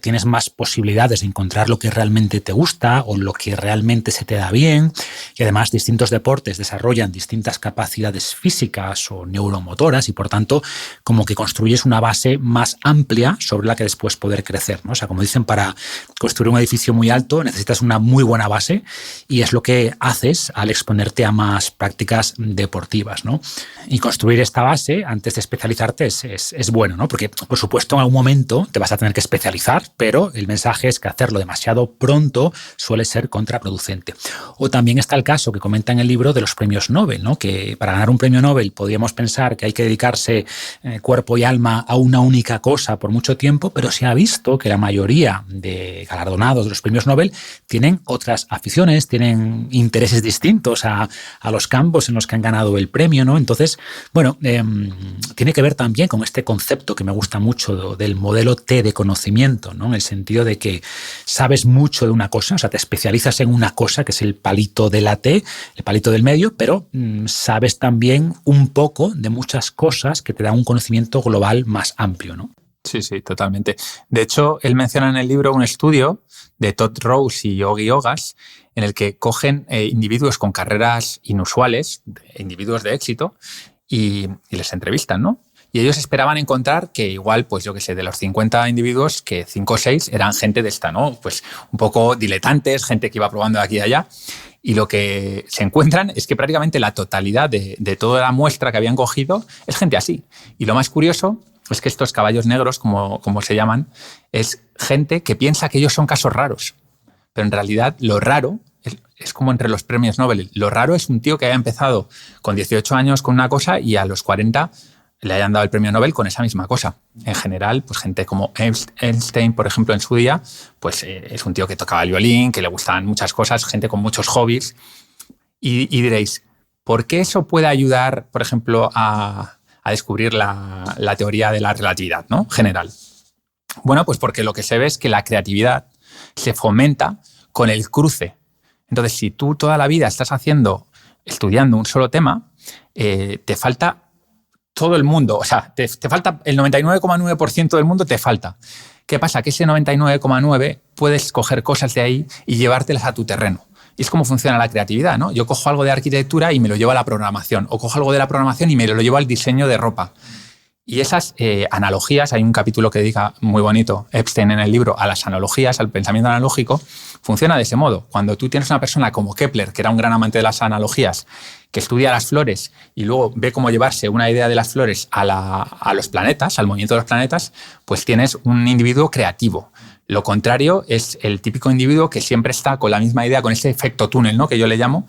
tienes más posibilidades de encontrar lo que realmente te gusta o lo que realmente se te da bien, y además distintos deportes desarrollan distintas capacidades físicas o neuromotoras y por tanto como que construyes una base más amplia sobre la que después poder crecer, ¿no? O sea, como dicen, para construir un edificio muy alto necesitas una muy buena base y es lo que haces al exponerte a más prácticas deportivas, ¿no? Y construir esta base antes de especializarte es bueno, ¿no? Porque por supuesto en algún momento te vas a tener que especializar, pero el mensaje es que hacerlo demasiado pronto suele ser contraproducente. O también está el caso que comenta en el libro de los premios Nobel, ¿no? Que para ganar un premio Nobel podríamos pensar que hay que dedicarse cuerpo y alma a una única cosa por mucho tiempo, pero se ha visto que la mayoría de galardonados de los premios Nobel tienen otras aficiones, tienen intereses distintos a los campos en los que han ganado el premio, ¿no? Entonces, bueno, tiene que ver también con este concepto que me gusta mucho del modelo T de conocimiento, ¿no? En el sentido de que sabes mucho de una cosa, o sea, te especializas en una cosa, que es el palito de la T, el palito del medio, pero sabes también un poco de muchas cosas que te dan un conocimiento global más amplio, ¿no? Sí, sí, totalmente. De hecho, él menciona en el libro un estudio de Todd Rose y Yogi Ogas en el que cogen individuos con carreras inusuales, individuos de éxito, y les entrevistan, ¿no? Y ellos esperaban encontrar que igual, pues yo qué sé, de los 50 individuos, que 5 o 6 eran gente de esta, ¿no? Pues un poco diletantes, gente que iba probando de aquí y allá. Y lo que se encuentran es que prácticamente la totalidad de toda la muestra que habían cogido es gente así. Y lo más curioso es que estos caballos negros, como se llaman, es gente que piensa que ellos son casos raros. Pero en realidad lo raro es como entre los premios Nobel. Lo raro es un tío que haya empezado con 18 años con una cosa y a los 40 le hayan dado el premio Nobel con esa misma cosa. En general, pues gente como Einstein, por ejemplo, en su día, pues es un tío que tocaba el violín, que le gustaban muchas cosas, gente con muchos hobbies. Y diréis, ¿por qué eso puede ayudar, por ejemplo, a descubrir la teoría de la relatividad, ¿no? General. Bueno, pues porque lo que se ve es que la creatividad se fomenta con el cruce. Entonces, si tú toda la vida estás estudiando un solo tema, te falta todo el mundo, o sea, te falta el 99,9% del mundo, te falta. ¿Qué pasa? Que ese 99,9% puedes coger cosas de ahí y llevártelas a tu terreno. Y es como funciona la creatividad, ¿no? Yo cojo algo de arquitectura y me lo llevo a la programación, o cojo algo de la programación y me lo llevo al diseño de ropa. Y esas analogías, hay un capítulo que dedica muy bonito, Epstein, en el libro, a las analogías, al pensamiento analógico, funciona de ese modo. Cuando tú tienes una persona como Kepler, que era un gran amante de las analogías, que estudia las flores y luego ve cómo llevarse una idea de las flores a los planetas, al movimiento de los planetas, pues tienes un individuo creativo. Lo contrario es el típico individuo que siempre está con la misma idea, con ese efecto túnel, ¿no? Que yo le llamo,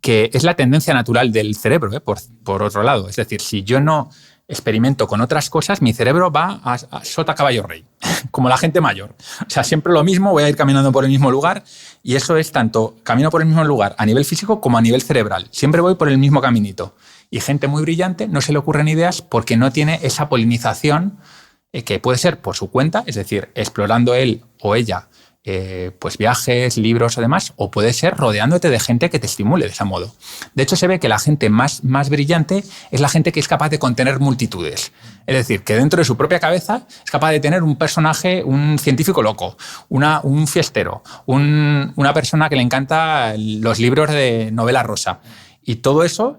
que es la tendencia natural del cerebro, por otro lado. Es decir, si yo no experimento con otras cosas, mi cerebro va a sota caballo rey, como la gente mayor. O sea, siempre lo mismo, voy a ir caminando por el mismo lugar y eso es tanto camino por el mismo lugar a nivel físico como a nivel cerebral. Siempre voy por el mismo caminito. Y gente muy brillante no se le ocurren ideas porque no tiene esa polinización que puede ser por su cuenta, es decir, explorando él o ella pues viajes, libros o demás, o puede ser rodeándote de gente que te estimule de ese modo. De hecho, se ve que la gente más brillante es la gente que es capaz de contener multitudes. Es decir, que dentro de su propia cabeza es capaz de tener un personaje, un científico loco, un fiestero, una persona que le encanta los libros de novela rosa. Y todo eso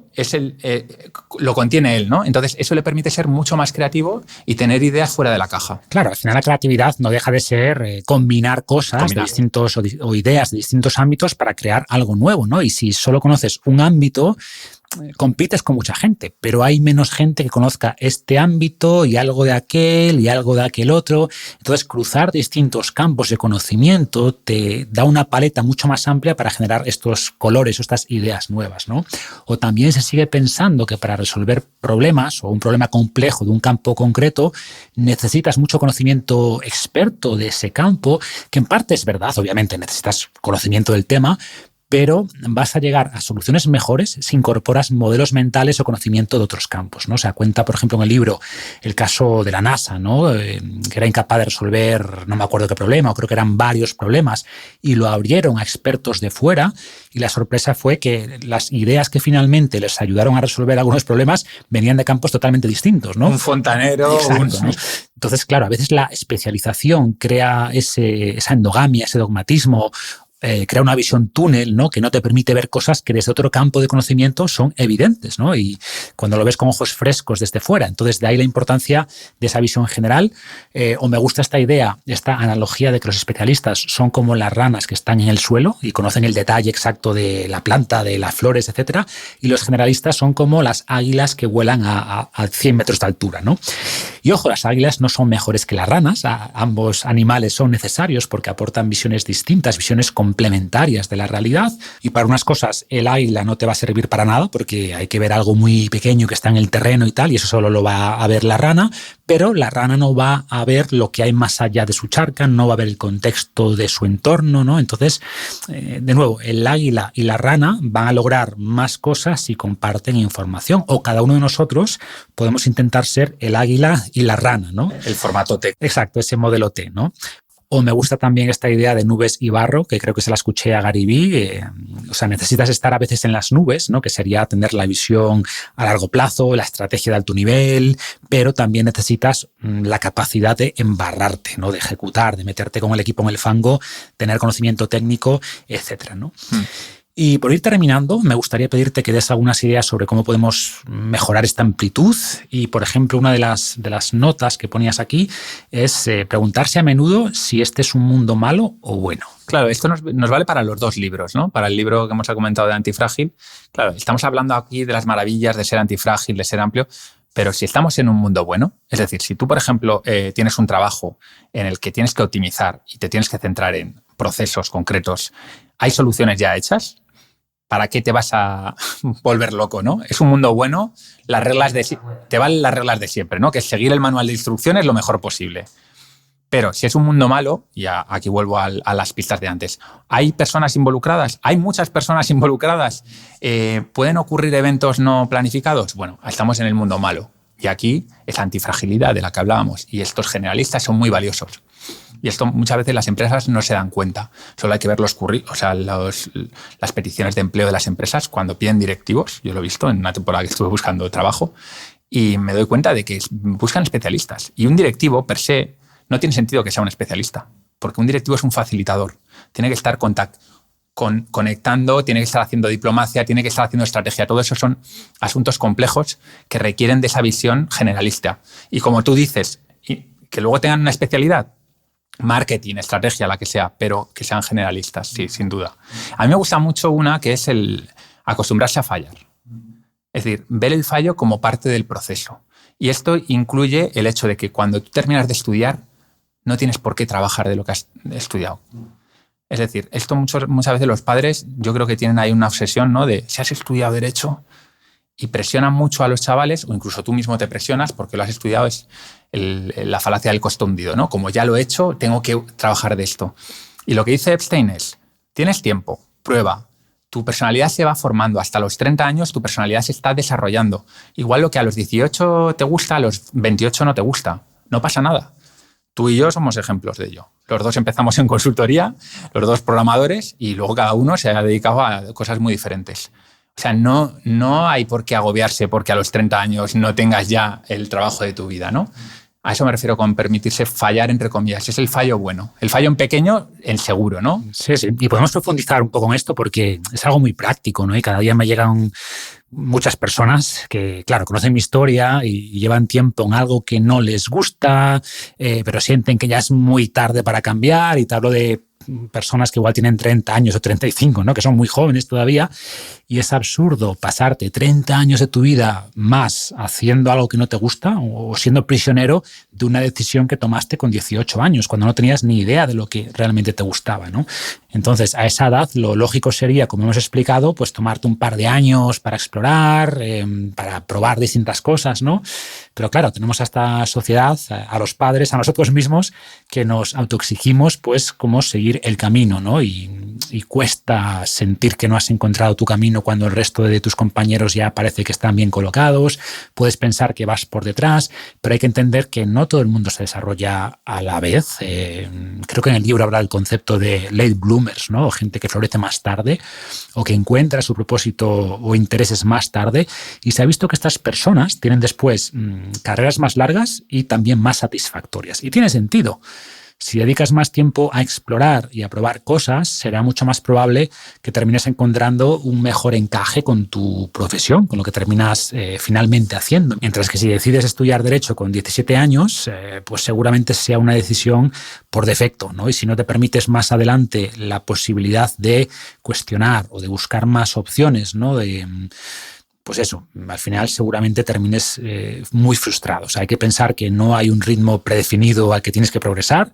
lo contiene él, ¿no? Entonces, eso le permite ser mucho más creativo y tener ideas fuera de la caja. Claro, al final la creatividad no deja de ser combinar cosas de distintos o ideas de distintos ámbitos para crear algo nuevo, ¿no? Y si solo conoces un ámbito, compites con mucha gente, pero hay menos gente que conozca este ámbito y algo de aquel otro. Entonces, cruzar distintos campos de conocimiento te da una paleta mucho más amplia para generar estos colores o estas ideas nuevas, ¿no? O también se sigue pensando que para resolver problemas o un problema complejo de un campo concreto necesitas mucho conocimiento experto de ese campo, que en parte es verdad, obviamente necesitas conocimiento del tema, pero vas a llegar a soluciones mejores si incorporas modelos mentales o conocimiento de otros campos, ¿no? O sea, cuenta, por ejemplo, en el libro el caso de la NASA, ¿no? Que era incapaz de resolver, no me acuerdo qué problema, o creo que eran varios problemas, y lo abrieron a expertos de fuera, y la sorpresa fue que las ideas que finalmente les ayudaron a resolver algunos problemas venían de campos totalmente distintos, ¿no? Un fontanero. Exacto, ¿no? Entonces, claro, a veces la especialización crea esa endogamia, ese dogmatismo, crea una visión túnel, ¿no? Que no te permite ver cosas que desde otro campo de conocimiento son evidentes, ¿no? Y cuando lo ves con ojos frescos desde fuera. Entonces, de ahí la importancia de esa visión general. O me gusta esta idea, esta analogía de que los especialistas son como las ranas que están en el suelo y conocen el detalle exacto de la planta, de las flores, etcétera. Y los generalistas son como las águilas que vuelan a 100 metros de altura, ¿no? Y ojo, las águilas no son mejores que las ranas. Ambos animales son necesarios porque aportan visiones distintas, visiones complementarias de la realidad, y para unas cosas el águila no te va a servir para nada porque hay que ver algo muy pequeño que está en el terreno y tal, y eso solo lo va a ver la rana, pero la rana no va a ver lo que hay más allá de su charca, no va a ver el contexto de su entorno, ¿no? Entonces, de nuevo, el águila y la rana van a lograr más cosas si comparten información, o cada uno de nosotros podemos intentar ser el águila y la rana, ¿no? El formato T. Exacto, ese modelo T, ¿no? O me gusta también esta idea de nubes y barro, que creo que se la escuché a Gary Vee. O sea, necesitas estar a veces en las nubes, ¿no? Que sería tener la visión a largo plazo, la estrategia de alto nivel, pero también necesitas la capacidad de embarrarte, ¿no? De ejecutar, de meterte con el equipo en el fango, tener conocimiento técnico, etcétera, ¿no? Y por ir terminando, me gustaría pedirte que des algunas ideas sobre cómo podemos mejorar esta amplitud. Y, por ejemplo, una de las notas que ponías aquí es preguntarse a menudo si este es un mundo malo o bueno. Claro, esto nos vale para los dos libros, ¿no? Para el libro que hemos comentado de Antifrágil. Claro, estamos hablando aquí de las maravillas de ser antifrágil, de ser amplio, pero si estamos en un mundo bueno, es decir, si tú, por ejemplo, tienes un trabajo en el que tienes que optimizar y te tienes que centrar en procesos concretos, hay soluciones ya hechas. ¿Para qué te vas a volver loco, no? Es un mundo bueno, te valen las reglas de siempre, ¿no? Que es seguir el manual de instrucciones lo mejor posible. Pero si es un mundo malo, y aquí vuelvo a las pistas de antes, ¿hay personas involucradas? ¿Hay muchas personas involucradas? ¿Pueden ocurrir eventos no planificados? Bueno, estamos en el mundo malo. Y aquí es la antifragilidad de la que hablábamos. Y estos generalistas son muy valiosos. Y esto muchas veces las empresas no se dan cuenta. Solo hay que ver las peticiones de empleo de las empresas cuando piden directivos. Yo lo he visto en una temporada que estuve buscando trabajo y me doy cuenta de que buscan especialistas. Y un directivo, per se, no tiene sentido que sea un especialista, porque un directivo es un facilitador. Tiene que estar conectando, tiene que estar haciendo diplomacia, tiene que estar haciendo estrategia. Todo eso son asuntos complejos que requieren de esa visión generalista. Y como tú dices, que luego tengan una especialidad, marketing, estrategia, la que sea, pero que sean generalistas, sí, sin duda. A mí me gusta mucho una que es el acostumbrarse a fallar. Es decir, ver el fallo como parte del proceso. Y esto incluye el hecho de que cuando tú terminas de estudiar, no tienes por qué trabajar de lo que has estudiado. Es decir, esto muchas veces los padres, yo creo que tienen ahí una obsesión, ¿no? De si has estudiado Derecho, y presionan mucho a los chavales, o incluso tú mismo te presionas porque lo has estudiado, es la falacia del costo hundido, ¿no? Como ya lo he hecho, tengo que trabajar de esto. Y lo que dice Epstein es, tienes tiempo, prueba, tu personalidad se va formando, hasta los 30 años tu personalidad se está desarrollando. Igual lo que a los 18 te gusta, a los 28 no te gusta, no pasa nada. Tú y yo somos ejemplos de ello. Los dos empezamos en consultoría, los dos programadores, y luego cada uno se ha dedicado a cosas muy diferentes. O sea, no hay por qué agobiarse porque a los 30 años no tengas ya el trabajo de tu vida, ¿no? A eso me refiero con permitirse fallar, entre comillas. Es el fallo bueno. El fallo en pequeño, el seguro, ¿no? Sí, sí. Y podemos profundizar un poco en esto porque es algo muy práctico, ¿no? Y cada día me llegan muchas personas que, claro, conocen mi historia y llevan tiempo en algo que no les gusta, pero sienten que ya es muy tarde para cambiar. Y te hablo de personas que igual tienen 30 años o 35, ¿no? Que son muy jóvenes todavía, y es absurdo pasarte 30 años de tu vida más haciendo algo que no te gusta o siendo prisionero de una decisión que tomaste con 18 años, cuando no tenías ni idea de lo que realmente te gustaba, ¿no? Entonces, a esa edad, lo lógico sería, como hemos explicado, pues tomarte un par de años para explorar, para probar distintas cosas, ¿no? Pero claro, tenemos a esta sociedad, a los padres, a nosotros mismos, que nos autoexigimos, pues, cómo seguir el camino, ¿no? Y y cuesta sentir que no has encontrado tu camino cuando el resto de tus compañeros ya parece que están bien colocados. Puedes pensar que vas por detrás, pero hay que entender que no todo el mundo se desarrolla a la vez. Creo que en el libro habrá el concepto de late bloomers, ¿no? O gente que florece más tarde o que encuentra su propósito o intereses más tarde. Y se ha visto que estas personas tienen después carreras más largas y también más satisfactorias. Y tiene sentido. Si dedicas más tiempo a explorar y a probar cosas, será mucho más probable que termines encontrando un mejor encaje con tu profesión, con lo que terminas finalmente haciendo. Mientras que si decides estudiar Derecho con 17 años, pues seguramente sea una decisión por defecto, ¿no? Y si no te permites más adelante la posibilidad de cuestionar o de buscar más opciones, ¿no? Pues eso, al final seguramente termines muy frustrado. O sea, hay que pensar que no hay un ritmo predefinido al que tienes que progresar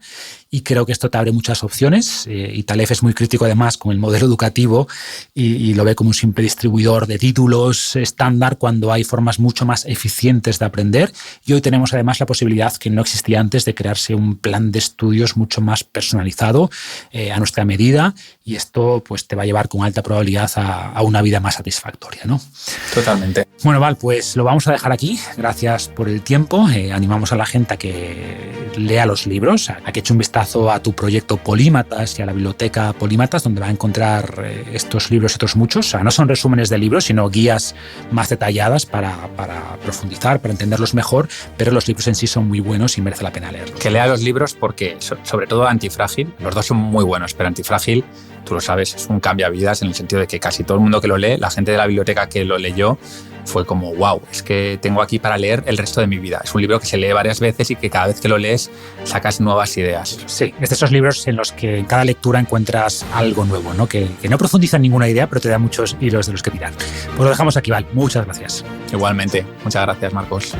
y creo que esto te abre muchas opciones y Taleb es muy crítico además con el modelo educativo y lo ve como un simple distribuidor de títulos estándar cuando hay formas mucho más eficientes de aprender y hoy tenemos además la posibilidad que no existía antes de crearse un plan de estudios mucho más personalizado a nuestra medida y esto pues te va a llevar con alta probabilidad a una vida más satisfactoria, ¿no? Totalmente. Bueno, Val, pues lo vamos a dejar aquí. Gracias por el tiempo. Animamos a la gente a que lea los libros, a que eche un vistazo a tu proyecto Polímatas y a la biblioteca Polímatas, donde va a encontrar estos libros y otros muchos. O sea, no son resúmenes de libros, sino guías más detalladas para profundizar, para entenderlos mejor, pero los libros en sí son muy buenos y merece la pena leerlos. Que lea los libros porque, sobre todo Antifrágil, los dos son muy buenos, pero Antifrágil, tú lo sabes, es un cambiavidas en el sentido de que casi todo el mundo que lo lee, la gente de la biblioteca que lo leyó, fue como, wow, es que tengo aquí para leer el resto de mi vida. Es un libro que se lee varias veces y que cada vez que lo lees sacas nuevas ideas. Sí, es de esos libros en los que en cada lectura encuentras algo nuevo, ¿no? Que no profundiza en ninguna idea, pero te da muchos hilos de los que tirar. Pues lo dejamos aquí, Val. Muchas gracias. Igualmente. Muchas gracias, Marcos.